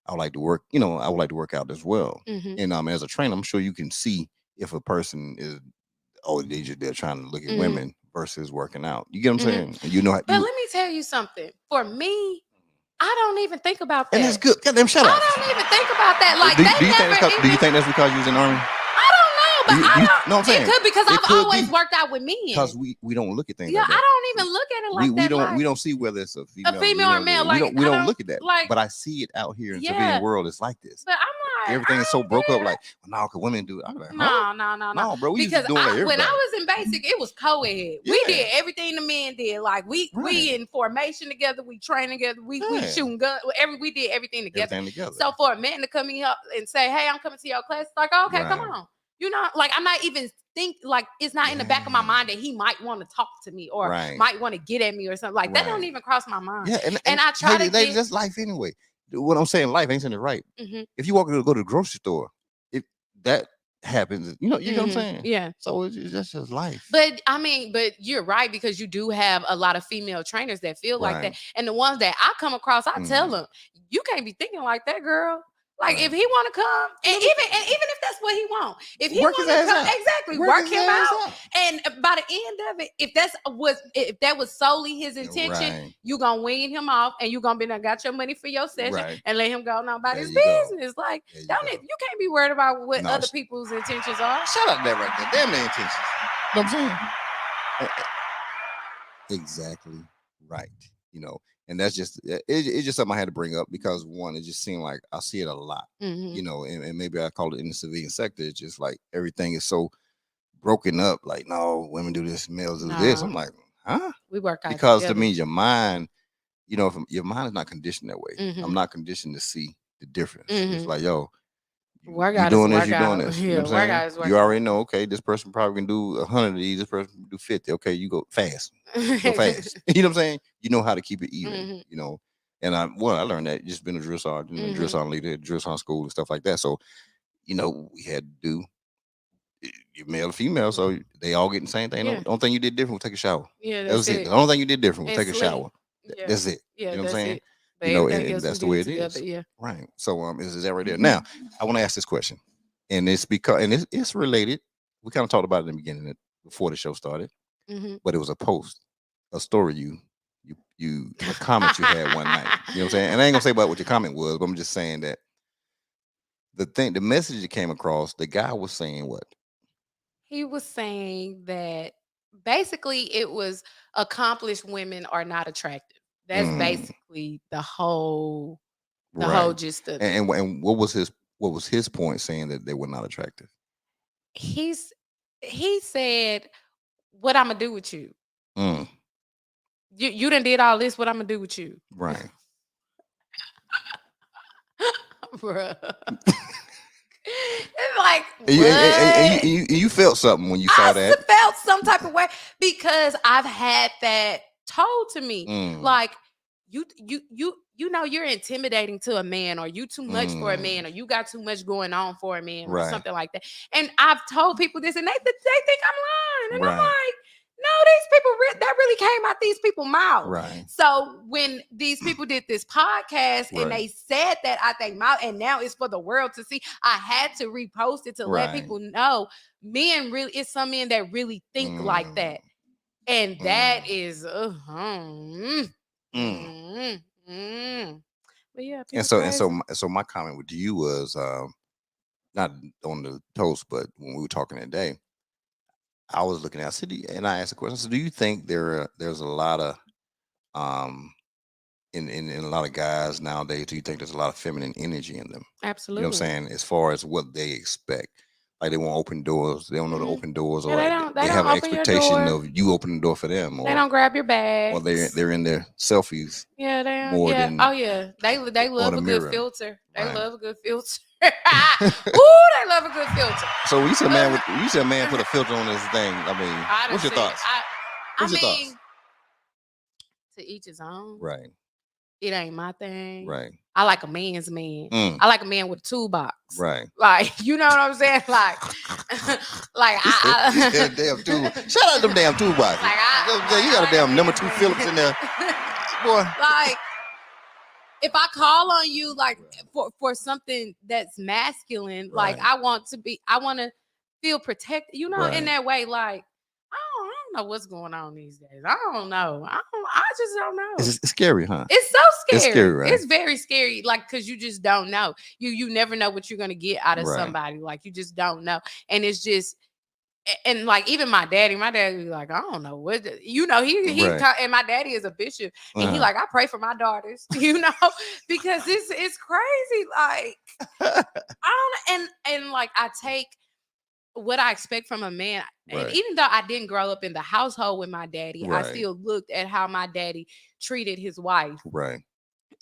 I would like to work, I would like to work out as well. Mhm. And as a trainer, I'm sure you can see if a person is they're trying to look at Mhm. women versus working out. You get what I'm Mhm. saying? And But let me tell you something. For me, I don't even think about that. and that's good. Goddamn, shut I up. don't even think about that. Like do, that do you think never that's do you even. think that's because you was in the army? I don't know, but You- I you- don't. no, I'm saying, it could because it I've could always be. worked out with men. Because we don't look at things Yeah, like that. I don't even look at it like we that. don't like, we don't see whether it's a female, or male. Like we I don't look at that. Like, But I see it out here in the yeah. civilian world. It's like this. But I'm like, Everything I is so don't broke up. care. Like, no, cause women do it. I'm like, huh? No, bro. We used Because to do it like when everybody. I was in basic, it was co-ed. We Yeah. did everything the men did. Like we in formation together, we train together, we Yeah. shooting guns. We did everything together. Everything together. So for a man to come in and say, "Hey, I'm coming to your class," it's like, oh, okay, come Right. on. Like I'm not even it's not in the back of my mind that he might want to talk to me or Right. might want to get at me or something like that. Don't Right. even cross my mind. Yeah, and I try to get. that's life anyway. What I'm saying, life ain't in the right. Mhm. If you go to the grocery store, if that happens, you know what I'm saying? Yeah. So it's just life. But I mean, but you're right, because you do have a lot of female trainers that feel like that. Right. And the ones that I come across, I tell them, you can't be thinking like that, girl. Like Right. if he want to come, and even if that's what he want, if he Work want his to ass come, out. exactly, Work work his him ass out. out. And by the end of it, if that was solely his intention, Right. you gonna wean him off, and you gonna be done got your money for your session, Right. and let him go on about There his you go. business. Like, There you don't go. it? You can't be worried about what No, other people's intentions are. Shut up, that right there. Damn their intentions. You know what I'm saying? Exactly right. And that's just it's just something I had to bring up because one, it just seemed like I see it a lot. Mhm. And maybe I call it in the civilian sector. It's just like everything is so broken up. Like, no, women do this, males do this. No. I'm like, huh? We work out Because to together. me, your mind, if your mind is not conditioned that way. Mhm. I'm not conditioned to see the difference. It's Mhm. like, yo, you Workout doing is this, you doing workout. this. Yeah, You know what I'm saying? workout is You workout. already know, okay, this person probably can do 100 of these, this person can do 50. Okay, you go fast. Go fast. You know what I'm saying? You know how to keep it even, Mhm. And I learned that just being a drill sergeant, drill Mhm. sergeant leader, drill sergeant school and stuff like that. So, we had to do your male or female, so they all getting the same thing. Yeah. The only thing you did different was take a shower. Yeah, That that's was it. it. The only thing you did different was And take a sleep. shower. Yeah. That's it. Yeah, You know what I'm that's saying? it. But everything And else that's we the way did it together. is. Yeah. Right. So is that right there? Now, I want to ask this question. And it's because it's related. We kind of talked about it in the beginning before the show started, Mm-hmm. but it was a story a comment you had one night. You know what I'm saying? And I ain't gonna say about what your comment was, but I'm just saying that the message that came across, the guy was saying what? He was saying that basically it was accomplished women are not attractive. That's basically the whole gist of it. And what was his point saying that they were not attractive? He said, "What I'm gonna do with you? You done did all this. What I'm gonna do with you?" Right. Bruh. It's like, and you felt something when you saw that. I felt some type of way because I've had that told to me. Like, you're intimidating to a man, or you too much for a man, or you got too much going on for a man, or something like that. And I've told people this, and they think I'm lying, and I'm like, no, these people that really came out these people's mouths. Right. So when these people did this podcast and they said that out their mouth, and now it's for the world to see, I had to repost it to let people know it's some men that really think like that. And that is But yeah, and so my comment with you was not on the toast, but when we were talking today, I was looking at and I asked a question. So do you think there's a lot of in a lot of guys nowadays, do you think there's a lot of feminine energy in them? Absolutely. You know what I'm saying? As far as what they expect. Like they want open doors. They don't know to open doors, or they have an expectation of you opening the door for them. Or they don't grab your bag. Or they're in their selfies. Yeah, they are. More than they love a mirror. good filter. They Right. love a good filter. Ooh, they love a good filter. So you said a man put a filter on this thing. I mean, what's your thoughts? I mean, to each his own. Right. it ain't my thing. Right. I like a man's man. Mm. I like a man with a toolbox. Right. Like, you know what I'm saying? Like, like You said damn tool. Shout out to them damn toolboxes. You got a damn number 2 Phillips in there, boy. Like, if I call on you, like for something that's masculine, like Right. I want to feel protected, you know, Right. in that way. Like, I don't know what's going on these days. I don't know. I just don't know. It's scary, huh? It's so scary. It's scary, right? It's very scary, like, because you just don't know. You never know what you're gonna get out of Right. somebody. Like, you just don't know, and it's just. And like even my daddy be like, I don't know what he Right. and my daddy is a bishop, and he Uh-huh. like, I pray for my daughters, you know, because it's crazy. Like I don't and like I take what I expect from a man, and Right. even though I didn't grow up in the household with my daddy, Right. I still looked at how my daddy treated his wife, Right.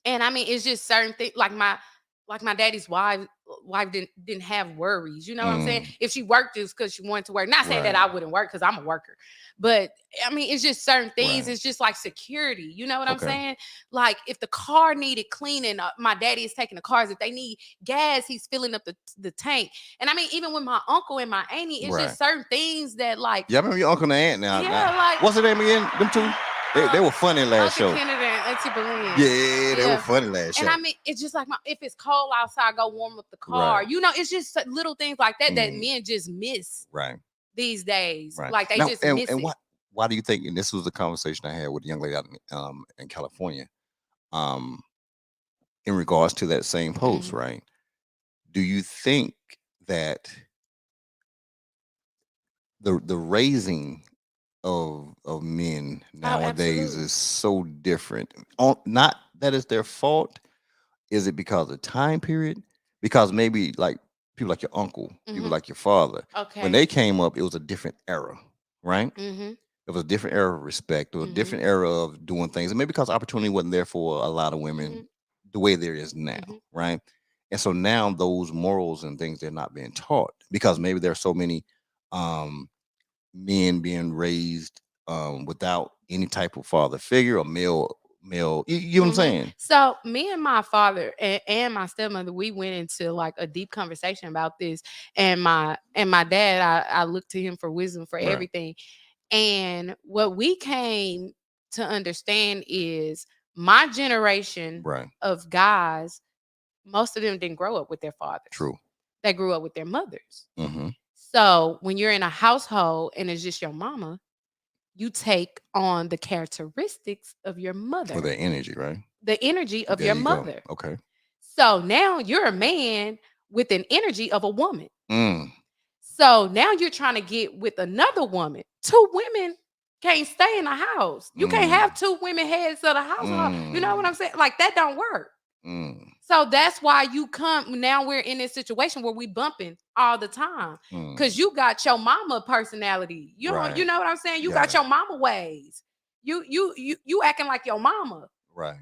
and I mean it's just certain things like my daddy's wife didn't have worries. You know what I'm saying? If she worked, it's because she wanted to work. Not saying that I wouldn't work because I'm a worker, but I mean it's just certain things. Right. It's just like security. You know what I'm Okay. saying? Like if the car needed cleaning, my daddy is taking the cars. If they need gas, he's filling up the tank. And I mean even with my uncle and my auntie, it's Right. just certain things that like. Yeah, I remember your uncle and aunt now. Yeah, like what's the name again? Them two? They were funny last Uncle show. Kennedy and Auntie Boleyn. Yeah, they Yeah. were funny last show. And I mean, it's just like if it's cold outside, go warm up the car. Right. You know, it's just little things like that that men just miss Right. these days. Right. Like they Now, just and, miss and it. why do you think, and this was the conversation I had with a young lady out in California, in regards to that same post, right? Do you think that the raising of men nowadays absolutely. is so different? Not that it's their fault. Is it because of time period? Because maybe like people like your uncle, people like your father, Okay. when they came up, it was a different era, right? Mm-hmm. It was a different era of respect. It was a different era of doing things. And maybe because opportunity wasn't there for a lot of women the way there is now, right? And so now those morals and things, they're not being taught because maybe there are so many men being raised without any type of father figure or male. You know what I'm saying? So me and my father and my stepmother, we went into like a deep conversation about this. And my dad, I looked to him for wisdom for everything. And what we came to understand is my generation of guys, most of them didn't grow up with their fathers. True. They grew up with their mothers. So when you're in a household and it's just your mama, you take on the characteristics of your mother. For their energy, right? The energy of your mother. Go. Okay. So now you're a man with an energy of a woman. So now you're trying to get with another woman. Two women can't stay in the house. You can't have two women heads of the household. You know what I'm saying? Like that don't work. So that's why you come. Now we're in this situation where we bumping all the time because you got your mama personality. You know what I'm saying? You got your mama ways. You acting like your mama. Right.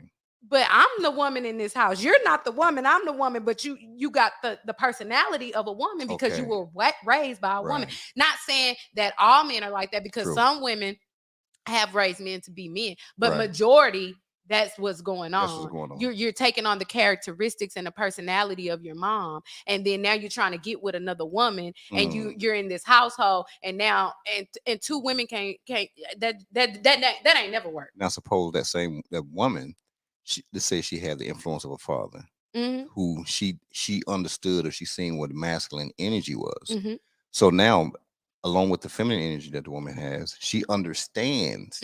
But I'm the woman in this house. You're not the woman. I'm the woman. But you got the personality of a woman because you were raised by a woman. Not saying that all men are like that because some women have raised men to be men, but majority. That's what's going on. That's what's going on. You're taking on the characteristics and the personality of your mom, and then now you're trying to get with another woman, and you're in this household, and now and two women can't that ain't never worked. Now suppose that woman, let's say she had the influence of a father, who she understood or she seen what masculine energy was. So now, along with the feminine energy that the woman has, she understands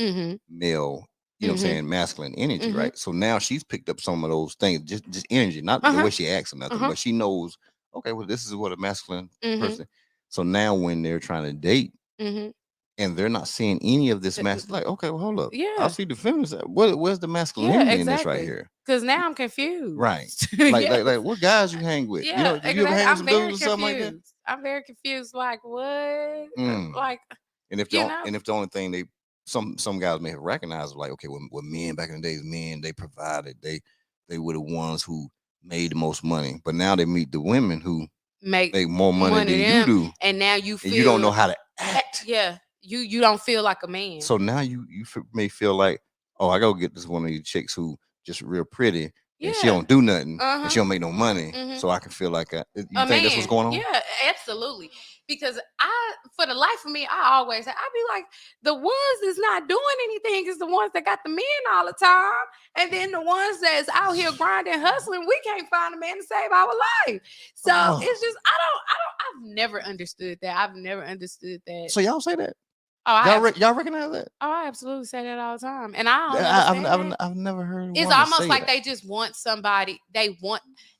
male. You know what I'm saying? Masculine energy, right? So now she's picked up some of those things, just energy, not the way she acts or nothing, but she knows, okay, well, this is what a masculine person. So now when they're trying to date and they're not seeing any of this masculine, like, okay, well, hold up. Yeah. I see the feminine. Where's the masculinity in this right here? Because now I'm confused. Right. Like what guys you hang with? Yeah, you know, exactly. you ever hang with I'm some very dudes or something like that? confused. I'm very confused. Like what? Like and if the only thing some guys may have recognized, like, okay, when men back in the days, men, they provided, they were the ones who made the most money, but now they meet the women who make more money than you do, and now you don't know how to act. Yeah, you don't feel like a man. So now you may feel like, oh, I gotta get this one of these chicks who just real pretty, and she Yeah. don't do nothing, Uh-huh. and she don't make no money, Mhm. so I can feel like you A think that's what's man. going on? Yeah, absolutely. Because for the life of me, I be like, the ones that's not doing anything is the ones that got the men all the time, and then the ones that's out here grinding, hustling, we can't find a man to save our life. So Oh. it's just I've never understood that. I've never understood that. So y'all say that? Oh, Y'all recognize that? I absolutely say that all the time, and I don't understand that. I've never heard. It's one almost say like that. they just want somebody.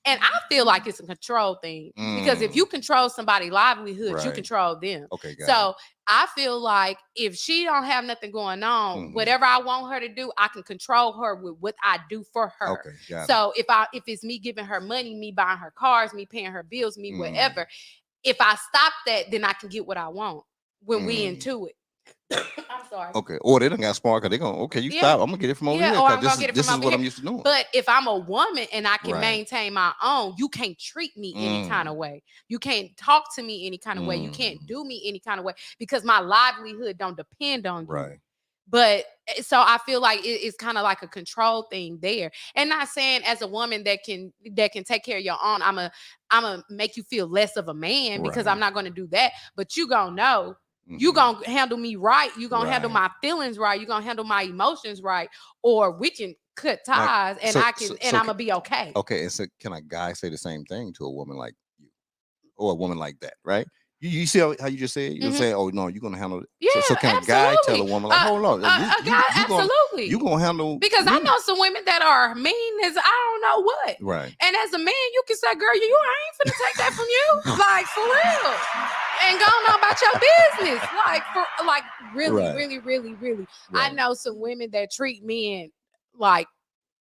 And I feel like it's a control thing because if you control somebody's livelihood, you Right. control them. Okay, got So I feel like if she don't have nothing going on, whatever I want her to do, I can control her with what I do for her. Okay, got So if it's me giving her money, me buying her cars, me paying her bills, me whatever, if I stop that, then I can get what I want when we into it. I'm sorry. Okay. Or they done got smart because they going, okay, you stop. I'm gonna get it from over here. Or I'm This gonna get it this from is over what here. I'm used to doing. But if I'm a woman and I can Right. maintain my own, you can't treat me any kind of way. You can't talk to me any kind of way. You can't do me any kind of way because my livelihood don't depend on you. Right. But so I feel like it's kind of like a control thing there. And not saying as a woman that can take care of your own, I'm a make you feel less of a man because I'm not gonna do that. But you gonna know. You gonna handle me right. You gonna handle my feelings right. You gonna handle my emotions right, or we can cut ties, and I'm gonna be okay. Okay, and so can a guy say the same thing to a woman like you, or a woman like that, right? You see how you just said? You're saying, "Oh no, you're gonna handle it." Yeah, so can a guy tell a woman like, "Hold on, absolutely, you gonna handle?" Because I know some women that are mean as I don't know what. Right. And as a man, you can say, "Girl, you I ain't finna take that from you," like for real, and go on about your business, like really. Right. I know some women that treat men like.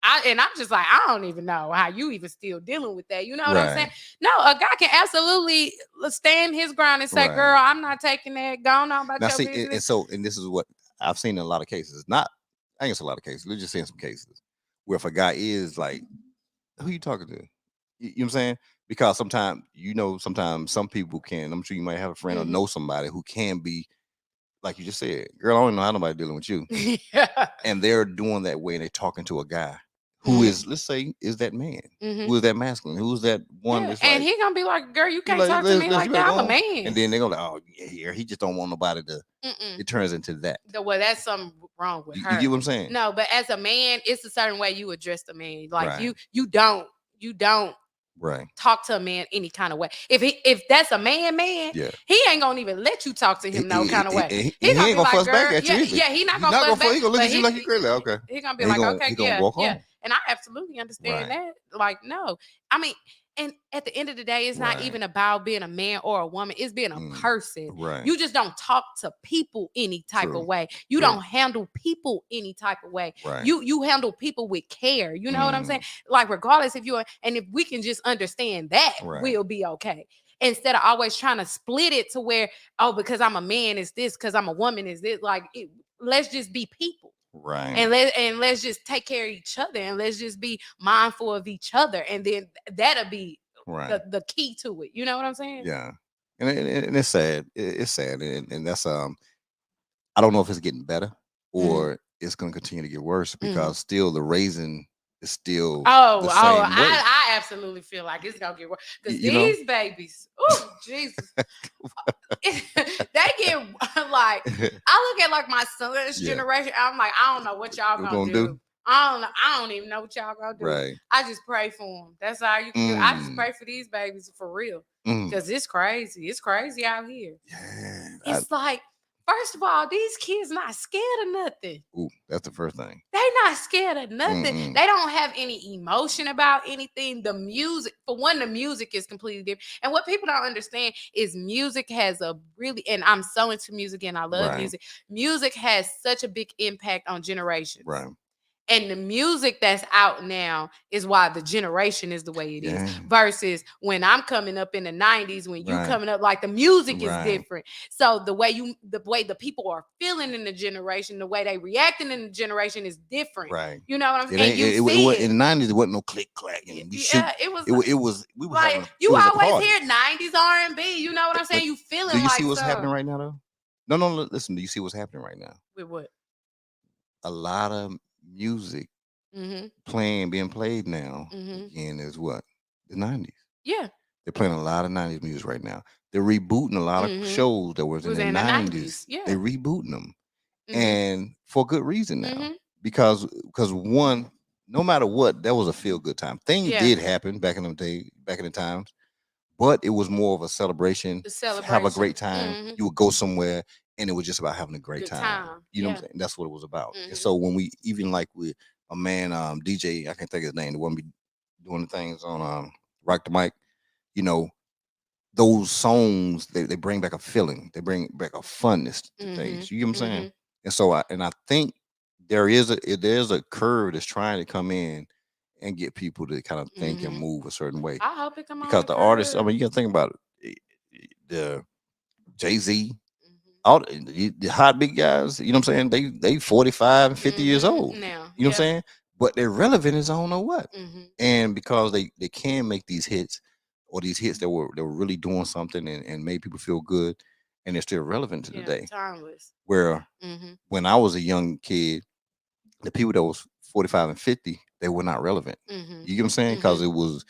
I'm just like, I don't even know how you even still dealing with that. You know what I'm saying? No, a guy can absolutely stand his ground and say, "Girl, I'm not taking that. Go on about your business." And this is what I've seen in a lot of cases. I think it's a lot of cases. Let's just say in some cases where if a guy is like, who you talking to? You know what I'm saying? Because sometimes some people can. I'm sure you might have a friend or know somebody who can be like you just said, girl, I don't know how nobody dealing with you. And they're doing that way and they're talking to a guy who is, let's say, is that man, who is that masculine, who's that one that's and like, he gonna be like, "Girl, you can't talk to me like that. I'm a man." And then they're gonna like, oh yeah, he just don't want nobody to. It turns into that. Well, that's something wrong with her. You get what I'm saying? No, but as a man, it's a certain way you address the man. Like Right. you don't Right. talk to a man any kind of way. If that's a man, yeah, he ain't gonna even let you talk to him no kind of way. He ain't gonna fuss back at you. Yeah, he not gonna fuss back. He gonna look at you like you crazy. Okay. He gonna be like, okay, yeah. On. And I absolutely understand that. Like, no, I mean, and at the end of the day, it's not even about being a man or a woman. It's being a person. Right. You just don't talk to people any type of way. You don't handle people any type of way. Right. You handle people with care. You know what I'm saying? Like, regardless if if we can just understand that, we'll be okay. Instead of always trying to split it to where, oh, because I'm a man is this, because I'm a woman is this. Like, let's just be people. Right. And let's just take care of each other, and let's just be mindful of each other, and then that'll be the key to it. You know what I'm saying? Yeah. And it's sad. It's sad, and that's I don't know if it's getting better or it's going to continue to get worse because still the raising is still the same way. I absolutely feel like it's gonna get worse because these babies, oh Jesus, they get like, I look at like my son's generation. I'm like, I don't know what y'all gonna do. I don't even know what y'all gonna do. Right. I just pray for them. That's all you can do. I just pray for these babies for real because it's crazy. It's crazy out here. Yeah. It's like, first of all, these kids not scared of nothing. Ooh, that's the first thing. They not scared of nothing. They don't have any emotion about anything. The music, for one, the music is completely different. And what people don't understand is music has a really, and I'm so into music and I love music. Music has such a big impact on generations. Right. And the music that's out now is why the generation is the way it is. Versus when I'm coming up in the 90s, when you coming up, like the music is different. So the way the people are feeling in the generation, the way they reacting in the generation is different. Right. You know what I'm saying? In the 90s, there wasn't no click clack. It was we were like, having, you always hear 90s R&B. You know what I'm saying? You feeling like, do you see what's happening right now though? No, listen, do you see what's happening right now? With what? A lot of music being played now again is what? The 90s. Yeah. They're playing a lot of 90s music right now. They're rebooting a lot of shows that was in the 90s. Yeah. They're rebooting them. And for good reason now. Because one, no matter what, that was a feel good time. Things did happen back in the times, but it was more of a celebration. Have a great time. You would go somewhere and it was just about having a great time. You know what I'm saying? That's what it was about. And so when we even like with a man, DJ, I can't think of his name, the one be doing the things on Rock the Mic, you know, those songs they bring back a feeling, they bring back a funness to things. You know what I'm saying? And so I think there's a curve that's trying to come in and get people to kind of think and move a certain way. I hope it come because on the artists, I mean, you gotta think about it. The Jay-Z, all the hot big guys, you know what I'm saying? They 45 and 50 years old. Now. You know what I'm saying? But they're relevant as I don't know what. And because they can make these hits, or these hits that were really doing something and made people feel good, and they're still relevant to today. Timeless. Where when I was a young kid, the people that was 45 and 50, they were not relevant. You get what I'm saying? Because it was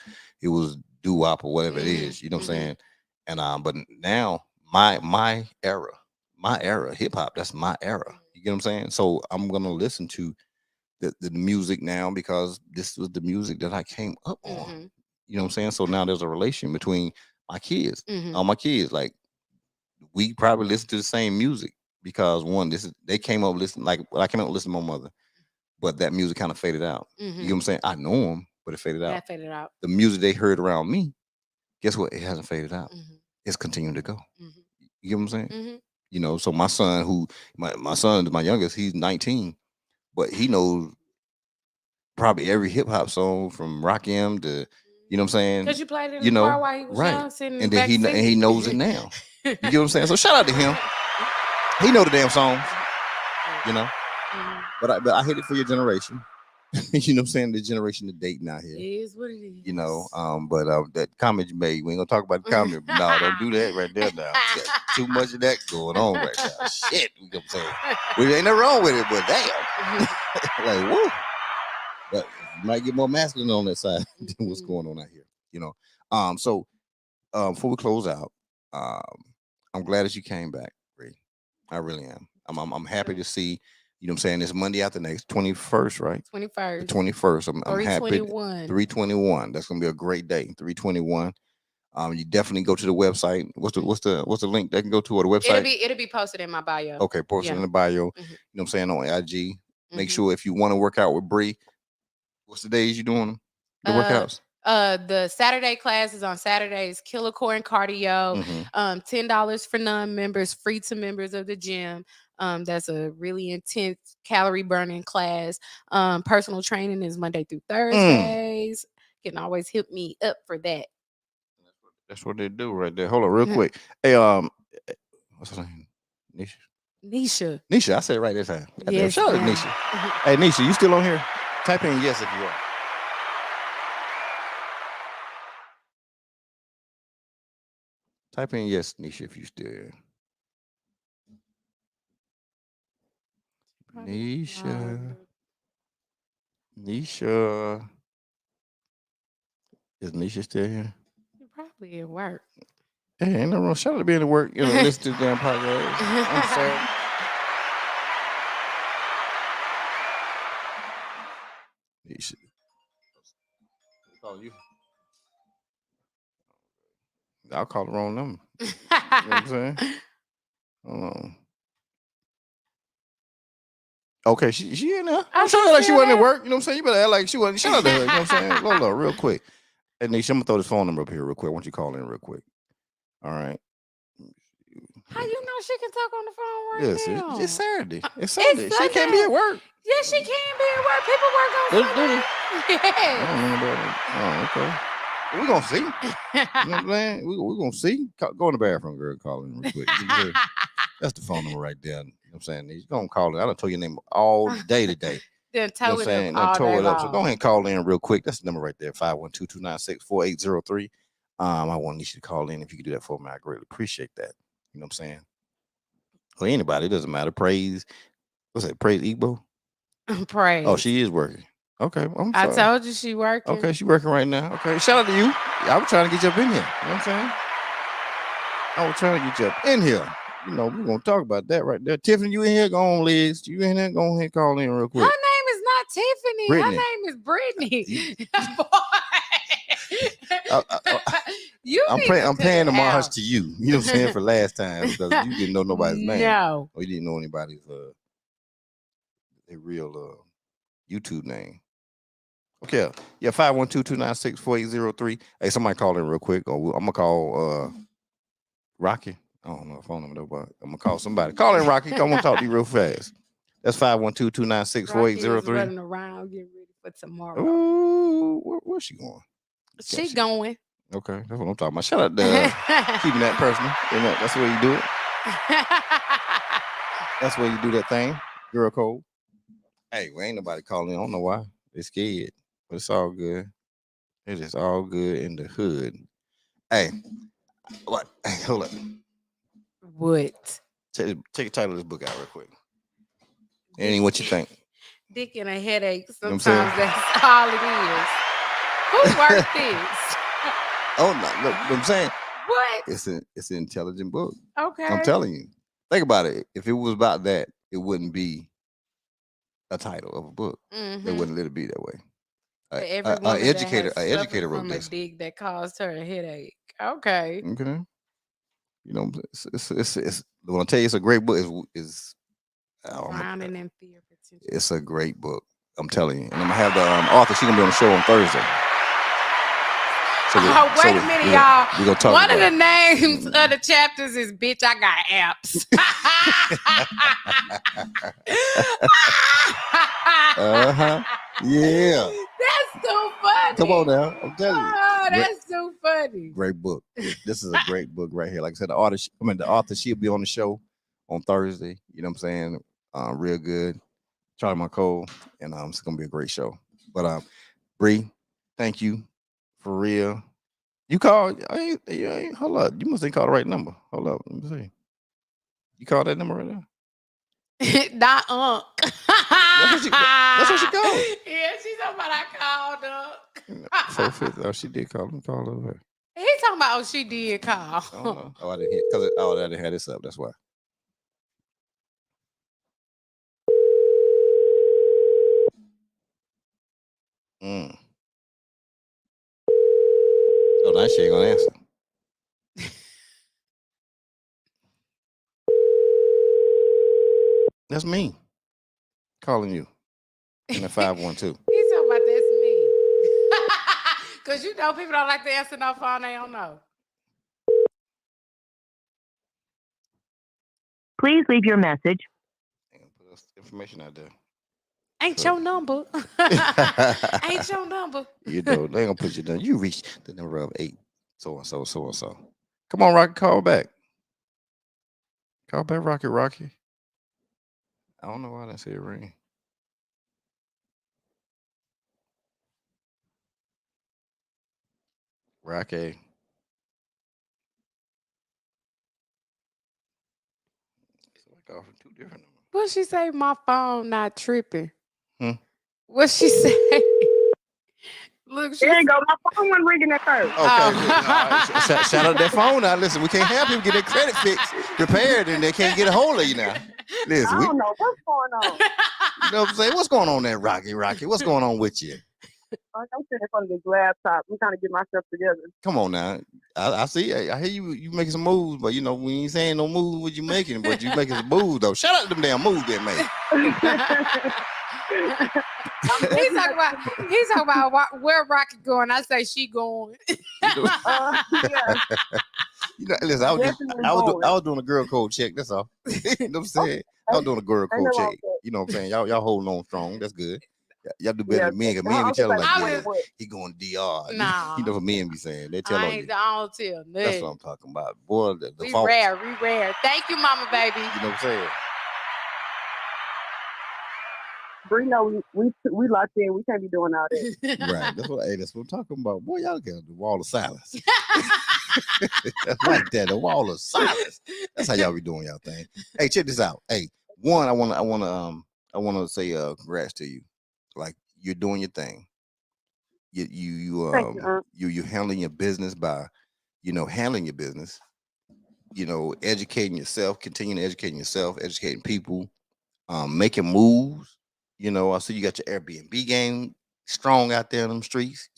doo-wop or whatever it is. You know what I'm saying? And but now my era, hip hop, that's my era. You get what I'm saying? So I'm gonna listen to the music now because this was the music that I came up on. You know what I'm saying? So now there's a relation between my kids. All my kids, like, we probably listen to the same music because one, they came up listening, like I came up listening to my mother, but that music kind of faded out. You know what I'm saying? I know them, but it faded out. That faded out. The music they heard around me, guess what? It hasn't faded out. It's continuing to go. You know what I'm saying? You know, so my son, my son, my youngest, he's 19, but he knows probably every hip hop song from Rock M to, you know what I'm saying? Because you played it in the car while he was young, sitting and then he knows it now. You get what I'm saying? So shout out to him. He know the damn songs, you know. But I hate it for your generation. You know what I'm saying? The generation of dating out here. It is what it is. You know, but that comment you made, we ain't gonna talk about the comment. No, don't do that right there now. Too much of that going on right now. Shit, you know what I'm saying? We ain't nothing wrong with it, but damn. Like, woo. But you might get more masculine on that side than what's going on out here. You know. So before we close out, I'm glad that you came back, Bree. I really am. I'm happy to see. You know what I'm saying? It's Monday after next, 21st, right? 21st. The 21st. I'm happy. 321. 321. That's gonna be a great day. 321. You definitely go to the website. What's the link they can go to, or the website? It'll be posted in my bio. Okay, posted in the bio. You know what I'm saying, on IG. Make sure if you want to work out with Bree, what's the days you doing the workouts? The Saturday class is on Saturdays, Killer Core and Cardio. $10 for non-members, free to members of the gym. That's a really intense calorie burning class. Personal training is Monday through Thursdays. You can always hit me up for that. That's what they do right there. Hold on real quick. Hey, what's her name? Nisha. I said it right this time. Yes, shout out to Nisha. Hey, Nisha, you still on here? Type in yes if you are. Type in yes, Nisha, if you still here. Nisha. Is Nisha still here? You're probably at work. Hey, ain't no wrong. Shout out to being at work. You know, listen to the damn podcast. I'm sorry. Nisha. Call you. I'll call the wrong number. You know what I'm saying? Hold on. Okay, she in there. I'm sure like she wasn't at work. You know what I'm saying? You better act like she wasn't. Shout out to her. You know what I'm saying? Hold on, real quick. Hey, Nisha, I'm gonna throw this phone number up here real quick. Why don't you call in real quick? All right. How you know she can talk on the phone right now? It's Saturday. It's Sunday. She can't be at work. Yes, she can be at work. People work on Sunday. I don't know about it. Oh, okay. We're gonna see. You know what I'm saying? We're gonna see. Go in the bathroom, girl. Call in real quick. That's the phone number right there. You know what I'm saying? You're gonna call it. I done told your name all day today. Then you know what I'm saying? Done tore it up. So go ahead and call in real quick. That's the number right there. 512-296-4803. I want you to call in. If you could do that for me, I greatly appreciate that. You know what I'm saying? Or anybody, it doesn't matter. Praise. What's that? Praise Igbo? Praise. Oh, she is working. Okay, I'm I sorry. told you she working. Okay, she working right now. Okay, shout out to you. I was trying to get you up in here. You know what I'm saying? I was trying to get you up in here. You know, we're gonna talk about that right there. Tiffany, you in here? Go on, Liz. You in here? Go ahead and call in real Her quick. name is not Tiffany. Brittany. Her name is Brittany. Boy. I'm paying homage to you. You know what I'm saying, for last time, because you didn't know nobody's name. No. Or you didn't know anybody's their real YouTube name. Okay. Yeah, 512-296-4803. Hey, somebody call in real quick. I'm gonna call Rocky. I don't know the phone number though, but I'm gonna call somebody. Call in, Rocky. I want to talk to you real fast. That's 512-296-4803. Running around getting ready for tomorrow. Ooh, where's she going? She going. Okay, that's what I'm talking about. Shout out to keeping that personal. You know, that's the way you do it. That's where you do that thing, girl code. Hey, we ain't nobody calling. I don't know why. They're scared, but it's all good. It is all good in the hood. Hey, what? Hey, hold up. What? Take the title of this book out real quick. Any what you think? Dick and a headache. You know what I'm Sometimes saying? that's all it is. Who worked this? Oh no, look, what I'm saying, What? it's an intelligent book. Okay. I'm telling you. Think about it. If it was about that, it wouldn't be a title of a book. They wouldn't let it be that way. An educator wrote this. A dick that caused her a headache. Okay. Okay. You know, it's when I tell you it's a great book. Drowning in fear. It's a great book. I'm telling you. And I'm gonna have the author. She's gonna be on the show on Thursday. So wait a minute, y'all. We gonna talk One about of the names of the chapters is "Bitch, I got apps." Yeah. That's so funny. Come on now. I'm telling you. Oh, that's so funny. Great book. This is a great book right here. Like I said, the author, she'll be on the show on Thursday. You know what I'm saying? Real good. Charlie McCole. And it's gonna be a great show. But Bree, thank you. For real. You called. Hold up. You must have called the right number. Hold up. Let me see. You called that number right now? Not Unc. That's what she called. Yeah, she's talking about I called Unc. 450. Oh, she did call him. Call over. He's talking about she did call. Oh, I didn't hit because I didn't have this up. That's why. Oh, now she ain't gonna answer. That's me calling you in the 512. He's talking about that's me. Because you know people don't like to answer no phone they don't know. Please leave your message. Put us information out there. Ain't your number. Ain't your number. You know, they ain't gonna put you down. You reached the number of 8. So and so, so and so. Come on, Rocky, call back. Call back, Rocky. I don't know why I didn't see it ring. Rocky. Like off from 2 different numbers. What she say? My phone not tripping. What she say? Look, there you go. My phone wasn't ringing at first. Okay. Right. Shout out that phone now. Listen, we can't have people get their credit fixed, repaired, and they can't get a hold of you now. Listen, I don't know what's going on. You know what I'm saying? What's going on there, Rocky? What's going on with you? I'm sitting in front of this laptop. I'm trying to get myself together. Come on now. I see. I hear you making some moves, but you know, we ain't saying no moves what you making, but you making some moves though. Shout out to them damn moves they made. He's talking about where Rocky going. I say she going. Yeah. You know, listen, I was doing a girl code check. That's all. You know what I'm saying? I was doing a girl code check. You know what I'm saying? Y'all holding on strong. That's good. Y'all do better than men. Cause men be telling like, yeah, he going DR. Nah. You know what men be saying. They tell on you. I don't tell nothing. That's what I'm talking about. Boy, the we rare. Thank you, mama, baby. You know what I'm saying? Briana, we locked in. We can't be doing all that. Right. That's what I'm talking about. Boy, y'all got the wall of silence. That's like that. The wall of silence. That's how y'all be doing y'all thing. Hey, check this out. Hey, one, I wanna say congrats to you. Like you're doing your thing. Thank you. You're handling your business by, handling your business. Educating yourself, continuing to educating yourself, educating people, making moves. I see you got your Airbnb game strong out there in them streets.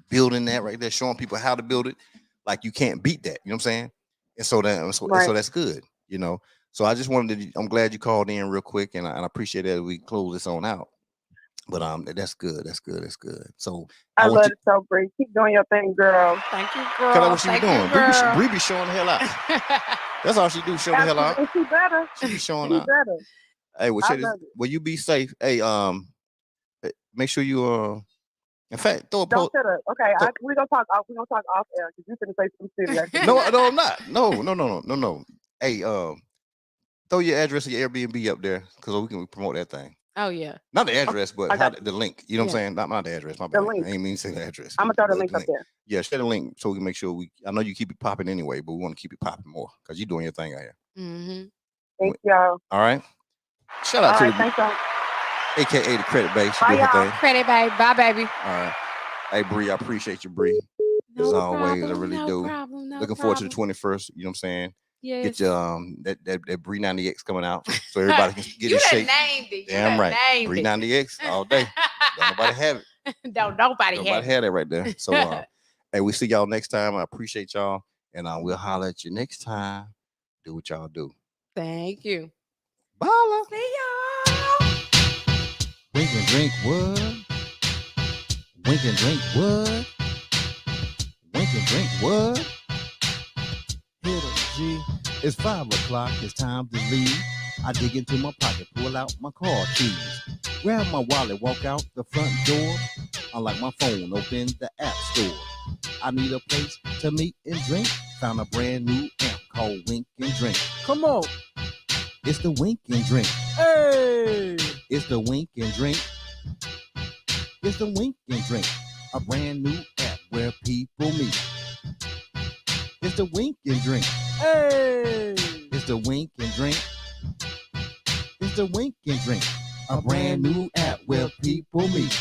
Building that right there, showing people how to build it. Like you can't beat that. You know what I'm saying? And so Right. that's good. So I just wanted to. I'm glad you called in real quick, and I appreciate that we close this on out. But that's good. That's good. That's good. So I want love you. it so, Bree. Keep doing your thing, girl. Thank you, Cause that's girl. what she was Thank you, doing. girl. Bree be showing the hell out. That's all she do. Show the hell out. Absolutely. She better. She be showing She out. better. Hey, well, I shit, love it. will you be safe? Hey, make sure you in fact, throw a Don't post. shut up. Okay, we're gonna talk off. We're gonna talk off air because you finna say some silly. No, I'm not. No. Hey, throw your address of your Airbnb up there because we can promote that thing. Oh yeah. Not the address, but I got the link. You know what I'm Yeah. saying? Not the address. My The bad. link. I ain't mean to say the address. I'm gonna throw the but link up there. Yeah, share the link so we can make sure I know you keep it popping anyway, but we want to keep it popping more because you're doing your thing out here. Mm-hmm. Thank y'all. All right. Shout out All to right, the thanks, y'all. AKA the credit base. She Bye, do her y'all. thing. Credit, babe. Bye, baby. All right. Hey, Bree, I appreciate you, Bree. No As always, problem, I really no do. problem, no Looking forward to the problem. 21st. You know what I'm saying? Yes. Get your that Bree 90X coming out so everybody can get you in shape. named it. Damn right. Bree 90X all day. Don't nobody have it. Don't nobody Nobody have had it right there. So hey, we see y'all next time. I appreciate y'all. And we'll holler at you next time. Do what y'all do. Thank you. Bye. See y'all. Wink and drink what? Wink and drink what? Wink and drink what? Hit up, G. It's 5 o'clock. It's time to leave. I dig into my pocket, pull out my car keys, grab my wallet, walk out the front door. Unlock my phone, open the app store. I need a place to meet and drink. Found a brand new app called Wink and Drink. Come on. It's the Wink and Drink. Hey! It's the Wink and Drink. It's the Wink and Drink. A brand new app where people meet. It's the Wink and Drink. Hey! It's the Wink and Drink. It's the Wink and Drink. A brand new app where people meet.